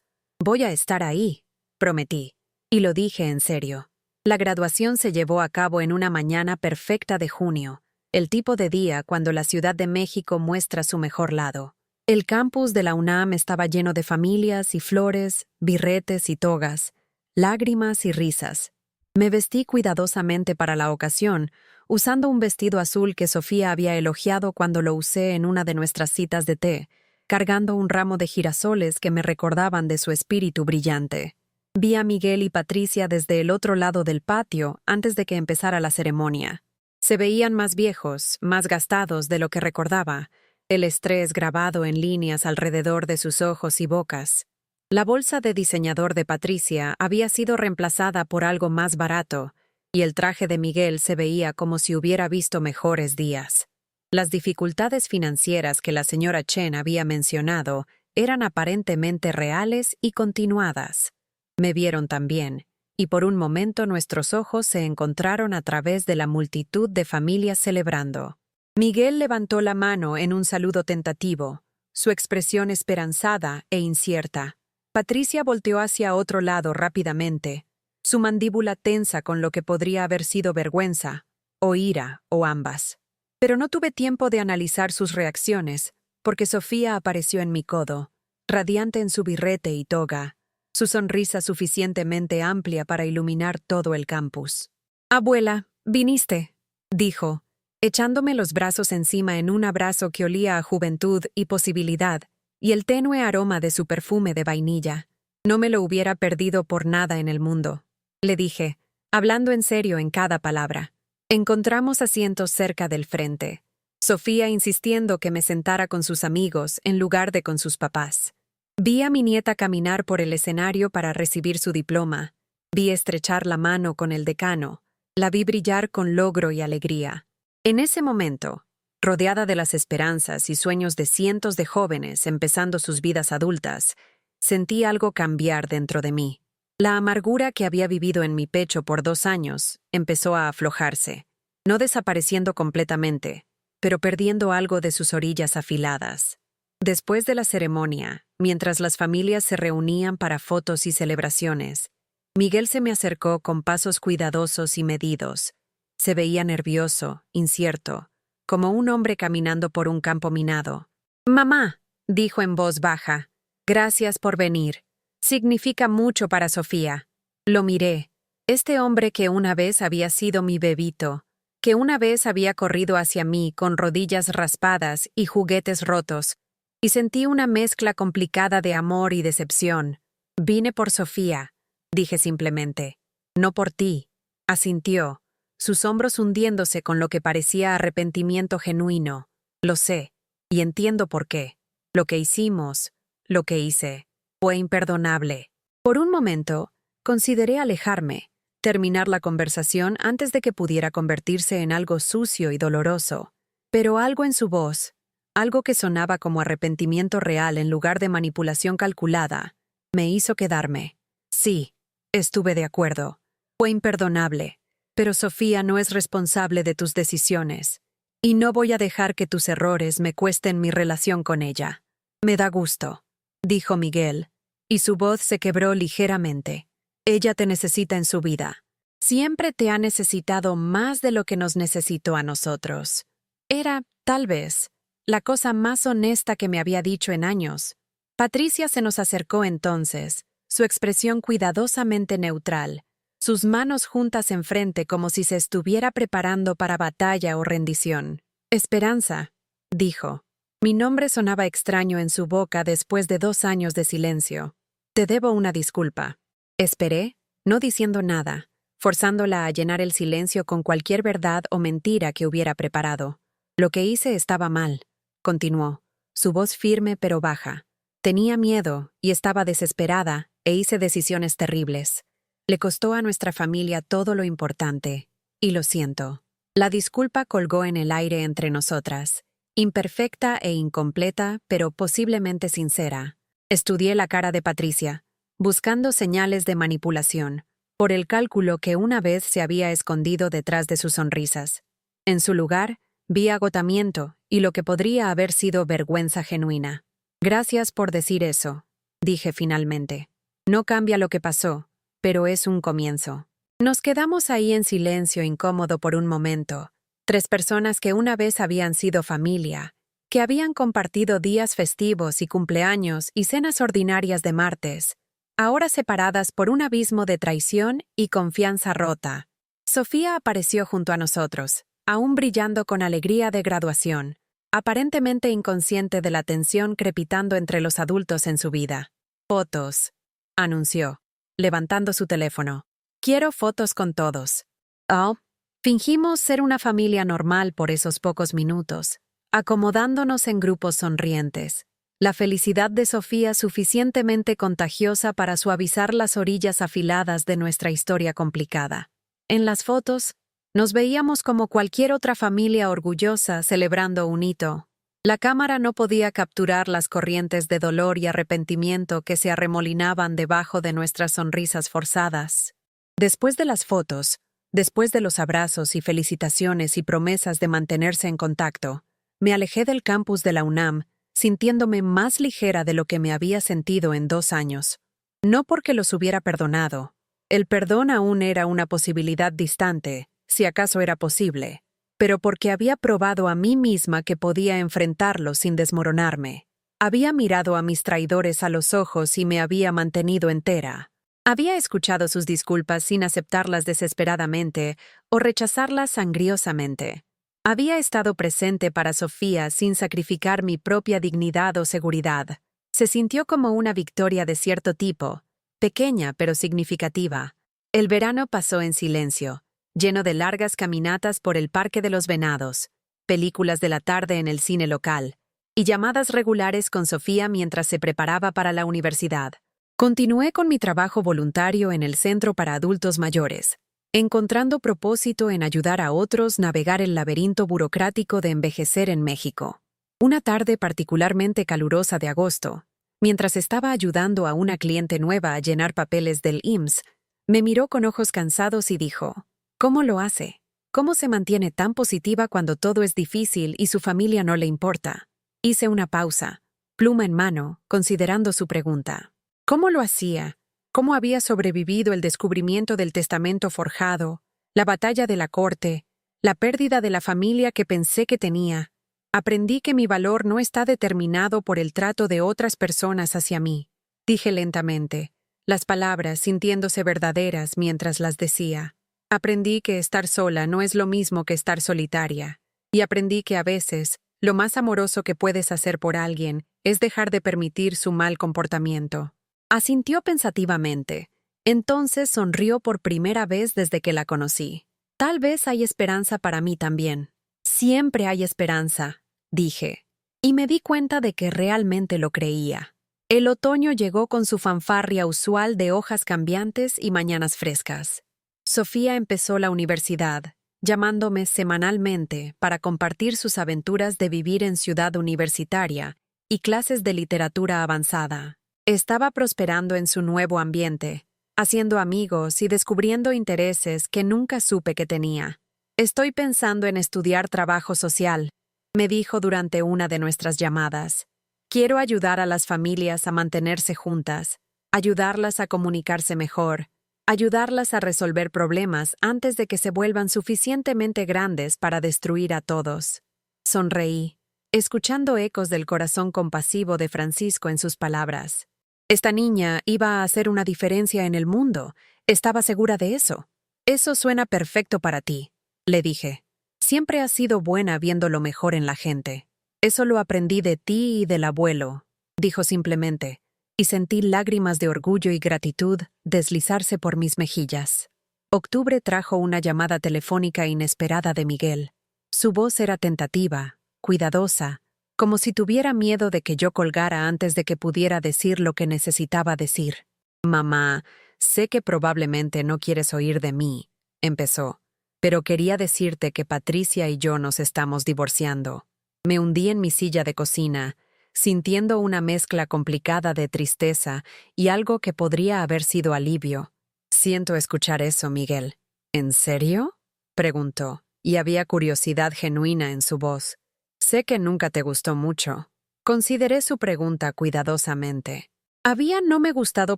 [SPEAKER 1] Voy a estar ahí, prometí, y lo dije en serio. La graduación se llevó a cabo en una mañana perfecta de junio, el tipo de día cuando la Ciudad de México muestra su mejor lado. El campus de la UNAM estaba lleno de familias y flores, birretes y togas, lágrimas y risas. Me vestí cuidadosamente para la ocasión, usando un vestido azul que Sofía había elogiado cuando lo usé en una de nuestras citas de té, cargando un ramo de girasoles que me recordaban de su espíritu brillante. Vi a Miguel y Patricia desde el otro lado del patio antes de que empezara la ceremonia. Se veían más viejos, más gastados de lo que recordaba, el estrés grabado en líneas alrededor de sus ojos y bocas. La bolsa de diseñador de Patricia había sido reemplazada por algo más barato, y el traje de Miguel se veía como si hubiera visto mejores días. Las dificultades financieras que la señora Chen había mencionado eran aparentemente reales y continuadas. Me vieron también, y por un momento nuestros ojos se encontraron a través de la multitud de familias celebrando. Miguel levantó la mano en un saludo tentativo, su expresión esperanzada e incierta. Patricia volteó hacia otro lado rápidamente, su mandíbula tensa con lo que podría haber sido vergüenza, o ira, o ambas. Pero no tuve tiempo de analizar sus reacciones, porque Sofía apareció en mi codo, radiante en su birrete y toga, su sonrisa suficientemente amplia para iluminar todo el campus. «Abuela, viniste», dijo, echándome los brazos encima en un abrazo que olía a juventud y posibilidad, y el tenue aroma de su perfume de vainilla. No me lo hubiera perdido por nada en el mundo, le dije, hablando en serio en cada palabra. Encontramos asientos cerca del frente, Sofía insistiendo que me sentara con sus amigos en lugar de con sus papás. Vi a mi nieta caminar por el escenario para recibir su diploma, vi estrechar la mano con el decano, la vi brillar con logro y alegría. En ese momento, rodeada de las esperanzas y sueños de cientos de jóvenes empezando sus vidas adultas, sentí algo cambiar dentro de mí. La amargura que había vivido en mi pecho por 2 años empezó a aflojarse, no desapareciendo completamente, pero perdiendo algo de sus orillas afiladas. Después de la ceremonia, mientras las familias se reunían para fotos y celebraciones, Miguel se me acercó con pasos cuidadosos y medidos. Se veía nervioso, incierto, como un hombre caminando por un campo minado. «Mamá», dijo en voz baja, «gracias por venir. Significa mucho para Sofía». Lo miré. Este hombre que una vez había sido mi bebito, que una vez había corrido hacia mí con rodillas raspadas y juguetes rotos, y sentí una mezcla complicada de amor y decepción. «Vine por Sofía», dije simplemente. «No por ti», asintió, sus hombros hundiéndose con lo que parecía arrepentimiento genuino. «Lo sé, y entiendo por qué. Lo que hicimos, lo que hice, fue imperdonable». Por un momento, consideré alejarme, terminar la conversación antes de que pudiera convertirse en algo sucio y doloroso. Pero algo en su voz, algo que sonaba como arrepentimiento real en lugar de manipulación calculada, me hizo quedarme. Sí, estuve de acuerdo. Fue imperdonable. Pero Sofía no es responsable de tus decisiones, y no voy a dejar que tus errores me cuesten mi relación con ella. «Me da gusto», dijo Miguel, y su voz se quebró ligeramente. «Ella te necesita en su vida. Siempre te ha necesitado más de lo que nos necesitó a nosotros». Era, tal vez, la cosa más honesta que me había dicho en años. Patricia se nos acercó entonces, su expresión cuidadosamente neutral, sus manos juntas enfrente como si se estuviera preparando para batalla o rendición. «Esperanza», dijo. Mi nombre sonaba extraño en su boca después de 2 años de silencio. «Te debo una disculpa». Esperé, no diciendo nada, forzándola a llenar el silencio con cualquier verdad o mentira que hubiera preparado. «Lo que hice estaba mal», continuó, su voz firme pero baja. «Tenía miedo y estaba desesperada e hice decisiones terribles. Le costó a nuestra familia todo lo importante, y lo siento». La disculpa colgó en el aire entre nosotras, Imperfecta e incompleta, pero posiblemente sincera. Estudié la cara de Patricia, buscando señales de manipulación, por el cálculo que una vez se había escondido detrás de sus sonrisas. En su lugar, vi agotamiento y lo que podría haber sido vergüenza genuina. Gracias por decir eso, dije finalmente. No cambia lo que pasó, pero es un comienzo. Nos quedamos ahí en silencio incómodo por un momento. 3 personas que una vez habían sido familia, que habían compartido días festivos y cumpleaños y cenas ordinarias de martes, ahora separadas por un abismo de traición y confianza rota. Sofía apareció junto a nosotros, aún brillando con alegría de graduación, aparentemente inconsciente de la tensión crepitando entre los adultos en su vida. «Fotos», anunció, levantando su teléfono. «Quiero fotos con todos». Oh, fingimos ser una familia normal por esos pocos minutos, acomodándonos en grupos sonrientes. La felicidad de Sofía suficientemente contagiosa para suavizar las orillas afiladas de nuestra historia complicada. En las fotos, nos veíamos como cualquier otra familia orgullosa celebrando un hito. La cámara no podía capturar las corrientes de dolor y arrepentimiento que se arremolinaban debajo de nuestras sonrisas forzadas. Después de las fotos, después de los abrazos y felicitaciones y promesas de mantenerse en contacto, me alejé del campus de la UNAM, sintiéndome más ligera de lo que me había sentido en 2 años. No porque los hubiera perdonado. El perdón aún era una posibilidad distante, si acaso era posible, pero porque había probado a mí misma que podía enfrentarlo sin desmoronarme. Había mirado a mis traidores a los ojos y me había mantenido entera. Había escuchado sus disculpas sin aceptarlas desesperadamente o rechazarlas sangriosamente. Había estado presente para Sofía sin sacrificar mi propia dignidad o seguridad. Se sintió como una victoria de cierto tipo, pequeña pero significativa. El verano pasó en silencio, lleno de largas caminatas por el Parque de los Venados, películas de la tarde en el cine local, y llamadas regulares con Sofía mientras se preparaba para la universidad. Continué con mi trabajo voluntario en el Centro para Adultos Mayores, encontrando propósito en ayudar a otros navegar el laberinto burocrático de envejecer en México. Una tarde particularmente calurosa de agosto, mientras estaba ayudando a una cliente nueva a llenar papeles del IMSS, me miró con ojos cansados y dijo: «¿Cómo lo hace? ¿Cómo se mantiene tan positiva cuando todo es difícil y su familia no le importa?» Hice una pausa, pluma en mano, considerando su pregunta. ¿Cómo lo hacía? ¿Cómo había sobrevivido el descubrimiento del testamento forjado, la batalla de la corte, la pérdida de la familia que pensé que tenía? Aprendí que mi valor no está determinado por el trato de otras personas hacia mí, dije lentamente, las palabras sintiéndose verdaderas mientras las decía. Aprendí que estar sola no es lo mismo que estar solitaria, y aprendí que a veces lo más amoroso que puedes hacer por alguien es dejar de permitir su mal comportamiento. Asintió pensativamente. Entonces sonrió por primera vez desde que la conocí. Tal vez hay esperanza para mí también. Siempre hay esperanza, dije. Y me di cuenta de que realmente lo creía. El otoño llegó con su fanfarria usual de hojas cambiantes y mañanas frescas. Sofía empezó la universidad, llamándome semanalmente para compartir sus aventuras de vivir en ciudad universitaria y clases de literatura avanzada. Estaba prosperando en su nuevo ambiente, haciendo amigos y descubriendo intereses que nunca supe que tenía. «Estoy pensando en estudiar trabajo social», me dijo durante una de nuestras llamadas. «Quiero ayudar a las familias a mantenerse juntas, ayudarlas a comunicarse mejor, ayudarlas a resolver problemas antes de que se vuelvan suficientemente grandes para destruir a todos». Sonreí, escuchando ecos del corazón compasivo de Francisco en sus palabras. Esta niña iba a hacer una diferencia en el mundo. Estaba segura de eso. «Eso suena perfecto para ti», le dije. «Siempre has sido buena viendo lo mejor en la gente». «Eso lo aprendí de ti y del abuelo», dijo simplemente, y sentí lágrimas de orgullo y gratitud deslizarse por mis mejillas. Octubre trajo una llamada telefónica inesperada de Miguel. Su voz era tentativa, cuidadosa, como si tuviera miedo de que yo colgara antes de que pudiera decir lo que necesitaba decir. «Mamá, sé que probablemente no quieres oír de mí», empezó, «pero quería decirte que Patricia y yo nos estamos divorciando». Me hundí en mi silla de cocina, sintiendo una mezcla complicada de tristeza y algo que podría haber sido alivio. Siento escuchar eso, Miguel. ¿En serio? Preguntó, y había curiosidad genuina en su voz. Sé que nunca te gustó mucho. Consideré su pregunta cuidadosamente. ¿Había no me gustado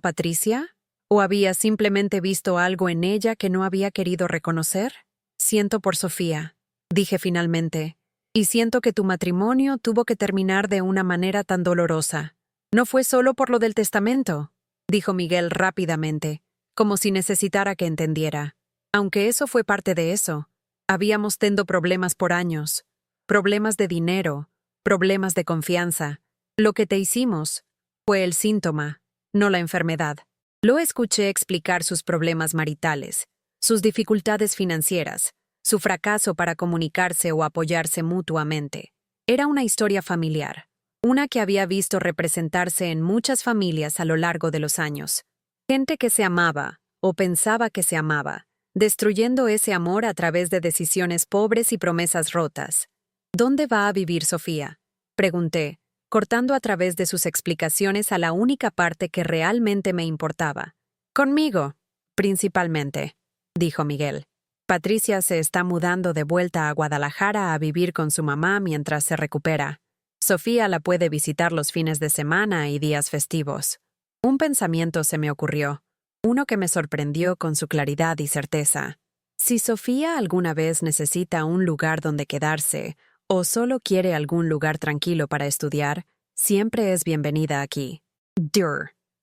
[SPEAKER 1] Patricia? ¿O había simplemente visto algo en ella que no había querido reconocer? Siento por Sofía, dije finalmente, y siento que tu matrimonio tuvo que terminar de una manera tan dolorosa. No fue solo por lo del testamento, dijo Miguel rápidamente, como si necesitara que entendiera. Aunque eso fue parte de eso, habíamos tenido problemas por años, problemas de dinero, problemas de confianza. Lo que te hicimos fue el síntoma, no la enfermedad. Lo escuché explicar sus problemas maritales, sus dificultades financieras, su fracaso para comunicarse o apoyarse mutuamente. Era una historia familiar, una que había visto representarse en muchas familias a lo largo de los años. Gente que se amaba, o pensaba que se amaba, destruyendo ese amor a través de decisiones pobres y promesas rotas. ¿Dónde va a vivir Sofía?, pregunté, cortando a través de sus explicaciones a la única parte que realmente me importaba. Conmigo, principalmente, dijo Miguel. Patricia se está mudando de vuelta a Guadalajara a vivir con su mamá mientras se recupera. Sofía la puede visitar los fines de semana y días festivos. Un pensamiento se me ocurrió, uno que me sorprendió con su claridad y certeza. Si Sofía alguna vez necesita un lugar donde quedarse, o solo quiere algún lugar tranquilo para estudiar, siempre es bienvenida aquí.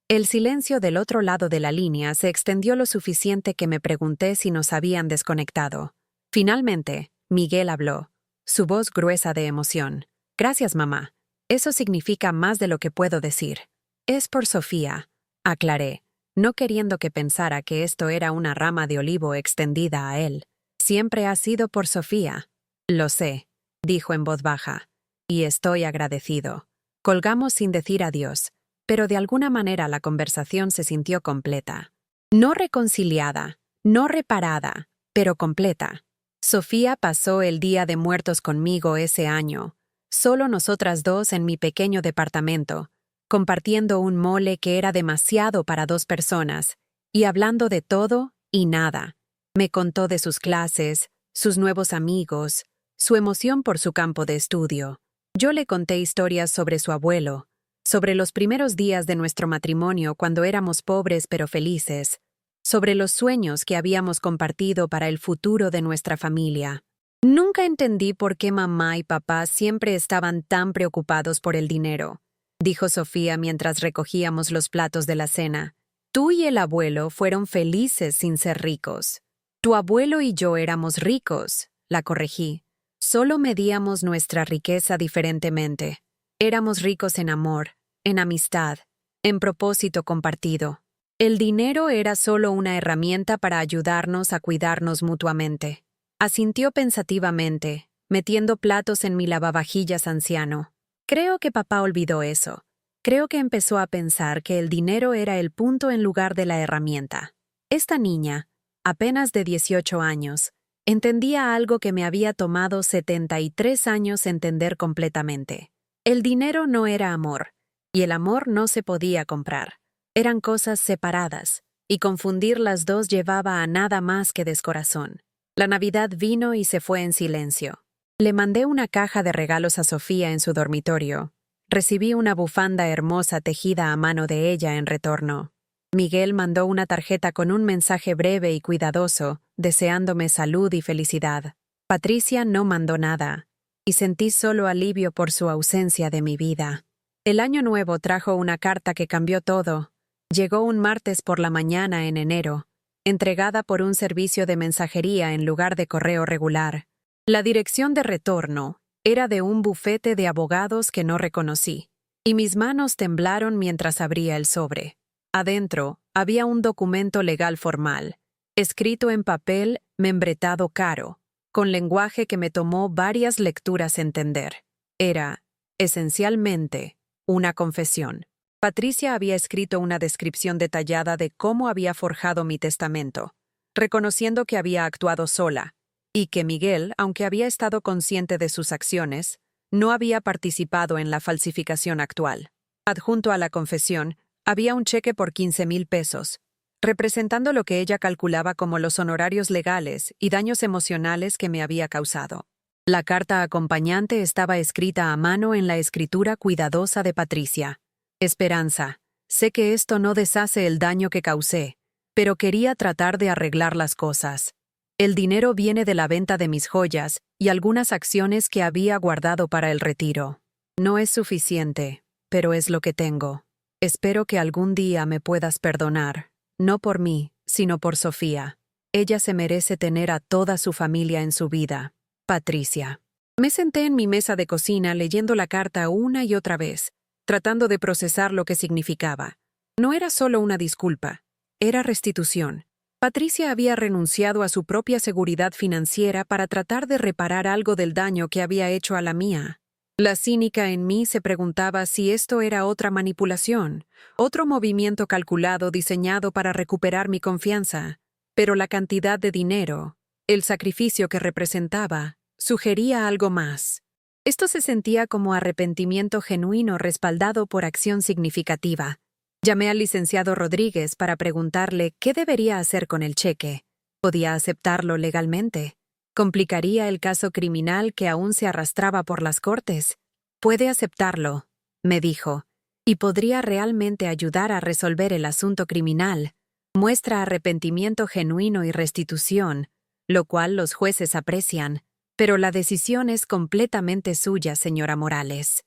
[SPEAKER 1] El silencio del otro lado de la línea se extendió lo suficiente que me pregunté si nos habían desconectado. Finalmente, Miguel habló, su voz gruesa de emoción. Gracias, mamá. Eso significa más de lo que puedo decir. Es por Sofía, aclaré, no queriendo que pensara que esto era una rama de olivo extendida a él. Siempre ha sido por Sofía. Lo sé, dijo en voz baja, y estoy agradecido. Colgamos sin decir adiós, pero de alguna manera la conversación se sintió completa. No reconciliada, no reparada, pero completa. Sofía pasó el Día de Muertos conmigo ese año, solo nosotras dos en mi pequeño departamento, compartiendo un mole que era demasiado para 2 personas, y hablando de todo y nada. Me contó de sus clases, sus nuevos amigos, su emoción por su campo de estudio. Yo le conté historias sobre su abuelo, sobre los primeros días de nuestro matrimonio cuando éramos pobres pero felices, sobre los sueños que habíamos compartido para el futuro de nuestra familia. Nunca entendí por qué mamá y papá siempre estaban tan preocupados por el dinero, dijo Sofía mientras recogíamos los platos de la cena. Tú y el abuelo fueron felices sin ser ricos. Tu abuelo y yo éramos ricos, la corregí. Solo medíamos nuestra riqueza diferentemente. Éramos ricos en amor, en amistad, en propósito compartido. El dinero era solo una herramienta para ayudarnos a cuidarnos mutuamente. Asintió pensativamente, metiendo platos en mi lavavajillas anciano. Creo que papá olvidó eso. Creo que empezó a pensar que el dinero era el punto en lugar de la herramienta. Esta niña, apenas de 18 años, entendía algo que me había tomado 73 años entender completamente. El dinero no era amor, y el amor no se podía comprar. Eran cosas separadas, y confundir las dos llevaba a nada más que descorazón. La Navidad vino y se fue en silencio. Le mandé una caja de regalos a Sofía en su dormitorio. Recibí una bufanda hermosa tejida a mano de ella en retorno. Miguel mandó una tarjeta con un mensaje breve y cuidadoso, deseándome salud y felicidad. Patricia no mandó nada, y sentí solo alivio por su ausencia de mi vida. El año nuevo trajo una carta que cambió todo. Llegó un martes por la mañana en enero, entregada por un servicio de mensajería en lugar de correo regular. La dirección de retorno era de un bufete de abogados que no reconocí, y mis manos temblaron mientras abría el sobre. Adentro había un documento legal formal, escrito en papel membretado caro, con lenguaje que me tomó varias lecturas entender. Era, esencialmente, una confesión. Patricia había escrito una descripción detallada de cómo había forjado mi testamento, reconociendo que había actuado sola, y que Miguel, aunque había estado consciente de sus acciones, no había participado en la falsificación actual. Adjunto a la confesión, había un cheque por 15,000 pesos, representando lo que ella calculaba como los honorarios legales y daños emocionales que me había causado. La carta acompañante estaba escrita a mano en la escritura cuidadosa de Patricia. Esperanza, sé que esto no deshace el daño que causé, pero quería tratar de arreglar las cosas. El dinero viene de la venta de mis joyas y algunas acciones que había guardado para el retiro. No es suficiente, pero es lo que tengo. Espero que algún día me puedas perdonar, no por mí, sino por Sofía. Ella se merece tener a toda su familia en su vida. Patricia. Me senté en mi mesa de cocina leyendo la carta una y otra vez, tratando de procesar lo que significaba. No era solo una disculpa, era restitución. Patricia había renunciado a su propia seguridad financiera para tratar de reparar algo del daño que había hecho a la mía. La cínica en mí se preguntaba si esto era otra manipulación, otro movimiento calculado diseñado para recuperar mi confianza. Pero la cantidad de dinero, el sacrificio que representaba, sugería algo más. Esto se sentía como arrepentimiento genuino respaldado por acción significativa. Llamé al licenciado Rodríguez para preguntarle qué debería hacer con el cheque. ¿Podía aceptarlo legalmente? ¿Complicaría el caso criminal que aún se arrastraba por las cortes? Puede aceptarlo, me dijo, y podría realmente ayudar a resolver el asunto criminal. Muestra arrepentimiento genuino y restitución, lo cual los jueces aprecian, pero la decisión es completamente suya, señora Morales.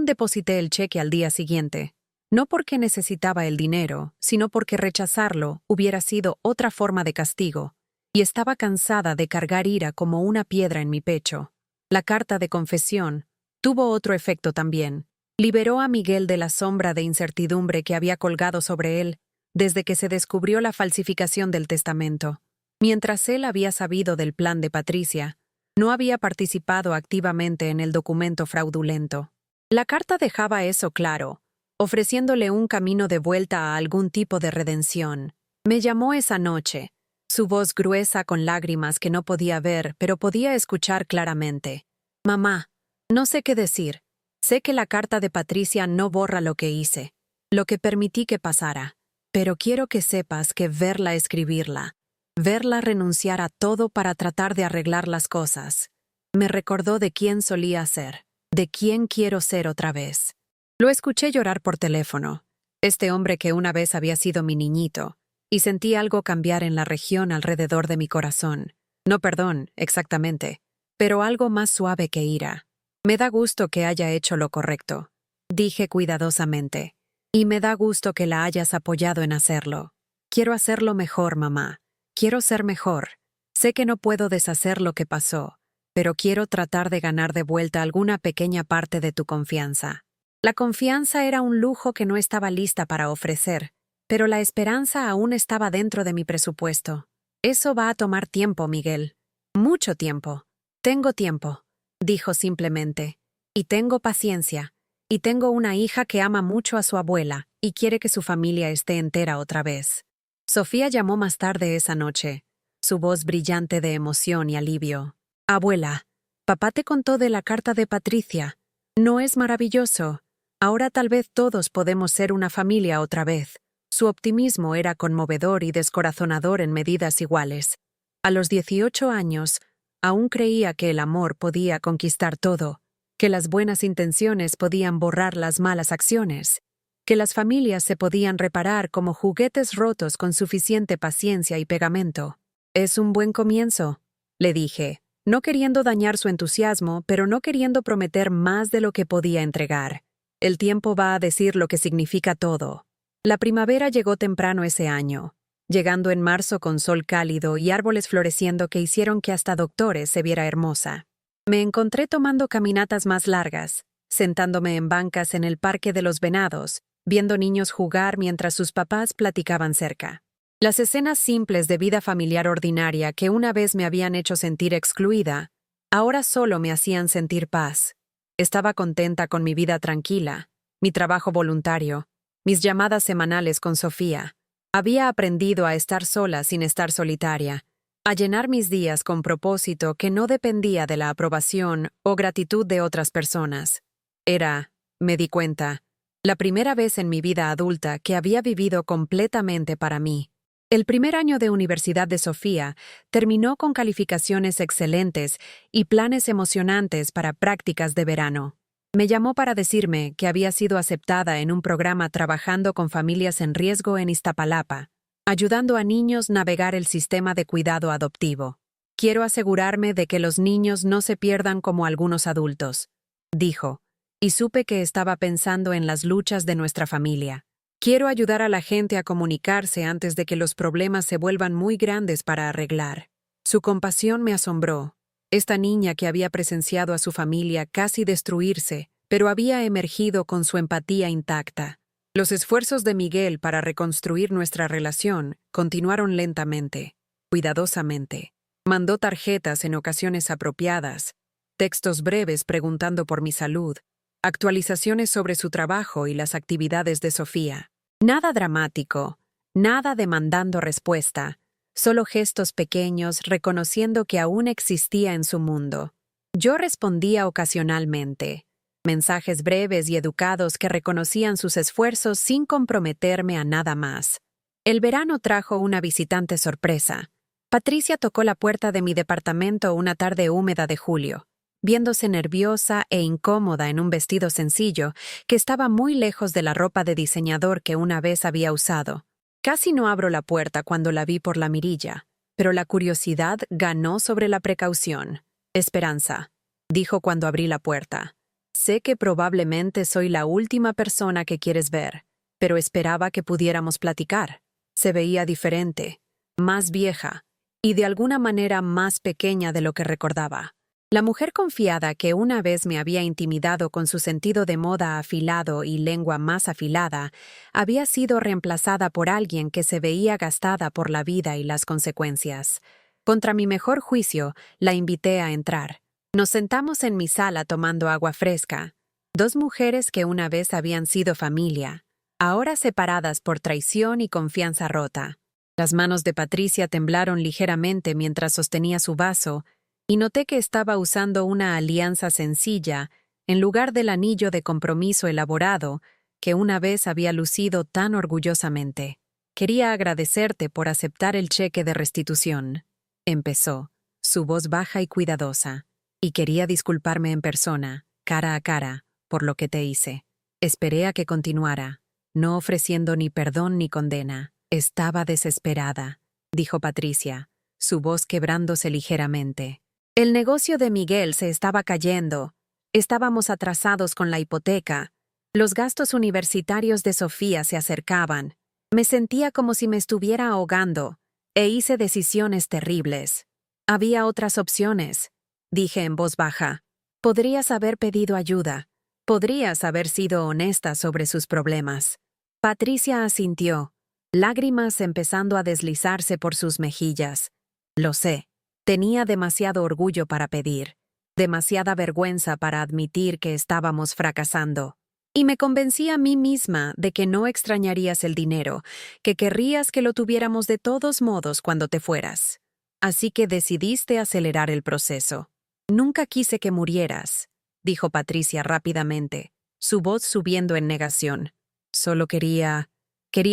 [SPEAKER 1] Deposité el cheque al día siguiente, no porque necesitaba el dinero, sino porque rechazarlo hubiera sido otra forma de castigo, y estaba cansada de cargar ira como una piedra en mi pecho. La carta de confesión tuvo otro efecto también. Liberó a Miguel de la sombra de incertidumbre que había colgado sobre él desde que se descubrió la falsificación del testamento. Mientras él había sabido del plan de Patricia, no había participado activamente en el documento fraudulento. La carta dejaba eso claro, ofreciéndole un camino de vuelta a algún tipo de redención. Me llamó esa noche, su voz gruesa con lágrimas que no podía ver, pero podía escuchar claramente. Mamá, no sé qué decir. Sé que la carta de Patricia no borra lo que hice, lo que permití que pasara, pero quiero que sepas que verla escribirla, verla renunciar a todo para tratar de arreglar las cosas, me recordó de quién solía ser, de quién quiero ser otra vez. Lo escuché llorar por teléfono, este hombre que una vez había sido mi niñito, y sentí algo cambiar en la región alrededor de mi corazón. No perdón, exactamente, pero algo más suave que ira. Me da gusto que haya hecho lo correcto, dije cuidadosamente, y me da gusto que la hayas apoyado en hacerlo. Quiero hacerlo mejor, mamá. Quiero ser mejor. Sé que no puedo deshacer lo que pasó, pero quiero tratar de ganar de vuelta alguna pequeña parte de tu confianza. La confianza era un lujo que no estaba lista para ofrecer, pero la esperanza aún estaba dentro de mi presupuesto. Eso va a tomar tiempo, Miguel. Mucho tiempo. Tengo tiempo, dijo simplemente. Y tengo paciencia. Y tengo una hija que ama mucho a su abuela y quiere que su familia esté entera otra vez. Sofía llamó más tarde esa noche, su voz brillante de emoción y alivio. Abuela, papá te contó de la carta de Patricia. ¿No es maravilloso? Ahora tal vez todos podemos ser una familia otra vez. Su optimismo era conmovedor y descorazonador en medidas iguales. A los 18 años, aún creía que el amor podía conquistar todo, que las buenas intenciones podían borrar las malas acciones, que las familias se podían reparar como juguetes rotos con suficiente paciencia y pegamento. Es un buen comienzo, le dije, no queriendo dañar su entusiasmo, pero no queriendo prometer más de lo que podía entregar. El tiempo va a decir lo que significa todo. La primavera llegó temprano ese año, llegando en marzo con sol cálido y árboles floreciendo que hicieron que hasta doctores se viera hermosa. Me encontré tomando caminatas más largas, sentándome en bancas en el Parque de los Venados, viendo niños jugar mientras sus papás platicaban cerca. Las escenas simples de vida familiar ordinaria que una vez me habían hecho sentir excluida, ahora solo me hacían sentir paz. Estaba contenta con mi vida tranquila, mi trabajo voluntario, mis llamadas semanales con Sofía. Había aprendido a estar sola sin estar solitaria, a llenar mis días con propósito que no dependía de la aprobación o gratitud de otras personas. Era, me di cuenta, la primera vez en mi vida adulta que había vivido completamente para mí. El primer año de Universidad de Sofía terminó con calificaciones excelentes y planes emocionantes para prácticas de verano. Me llamó para decirme que había sido aceptada en un programa trabajando con familias en riesgo en Iztapalapa, ayudando a niños a navegar el sistema de cuidado adoptivo. Quiero asegurarme de que los niños no se pierdan como algunos adultos, dijo, y supe que estaba pensando en las luchas de nuestra familia. Quiero ayudar a la gente a comunicarse antes de que los problemas se vuelvan muy grandes para arreglar. Su compasión me asombró. Esta niña que había presenciado a su familia casi destruirse, pero había emergido con su empatía intacta. Los esfuerzos de Miguel para reconstruir nuestra relación continuaron lentamente, cuidadosamente. Mandó tarjetas en ocasiones apropiadas, textos breves preguntando por mi salud, actualizaciones sobre su trabajo y las actividades de Sofía. Nada dramático, nada demandando respuesta, solo gestos pequeños reconociendo que aún existía en su mundo. Yo respondía ocasionalmente, mensajes breves y educados que reconocían sus esfuerzos sin comprometerme a nada más. El verano trajo una visitante sorpresa. Patricia tocó la puerta de mi departamento una tarde húmeda de julio, viéndose nerviosa e incómoda en un vestido sencillo que estaba muy lejos de la ropa de diseñador que una vez había usado. Casi no abro la puerta cuando la vi por la mirilla, pero la curiosidad ganó sobre la precaución. Esperanza, dijo cuando abrí la puerta. Sé que probablemente soy la última persona que quieres ver, pero esperaba que pudiéramos platicar. Se veía diferente, más vieja, y de alguna manera más pequeña de lo que recordaba. La mujer confiada que una vez me había intimidado con su sentido de moda afilado y lengua más afilada, había sido reemplazada por alguien que se veía gastada por la vida y las consecuencias. Contra mi mejor juicio, la invité a entrar. Nos sentamos en mi sala tomando agua fresca. Dos mujeres que una vez habían sido familia, ahora separadas por traición y confianza rota. Las manos de Patricia temblaron ligeramente mientras sostenía su vaso, y noté que estaba usando una alianza sencilla en lugar del anillo de compromiso elaborado que una vez había lucido tan orgullosamente. Quería agradecerte por aceptar el cheque de restitución, empezó, su voz baja y cuidadosa, y quería disculparme en persona, cara a cara, por lo que te hice. Esperé a que continuara, no ofreciendo ni perdón ni condena. Estaba desesperada, dijo Patricia, su voz quebrándose ligeramente. El negocio de Miguel se estaba cayendo. Estábamos atrasados con la hipoteca. Los gastos universitarios de Sofía se acercaban. Me sentía como si me estuviera ahogando, e hice decisiones terribles. Había otras opciones, dije en voz baja. Podrías haber pedido ayuda. Podrías haber sido honesta sobre sus problemas. Patricia asintió, lágrimas empezando a deslizarse por sus mejillas. Lo sé. Tenía demasiado orgullo para pedir, demasiada vergüenza para admitir que estábamos fracasando. Y me convencí a mí misma de que no extrañarías el dinero, que querrías que lo tuviéramos de todos modos cuando te fueras. Así que decidiste acelerar el proceso. Nunca quise que murieras, dijo Patricia rápidamente, su voz subiendo en negación. Solo quería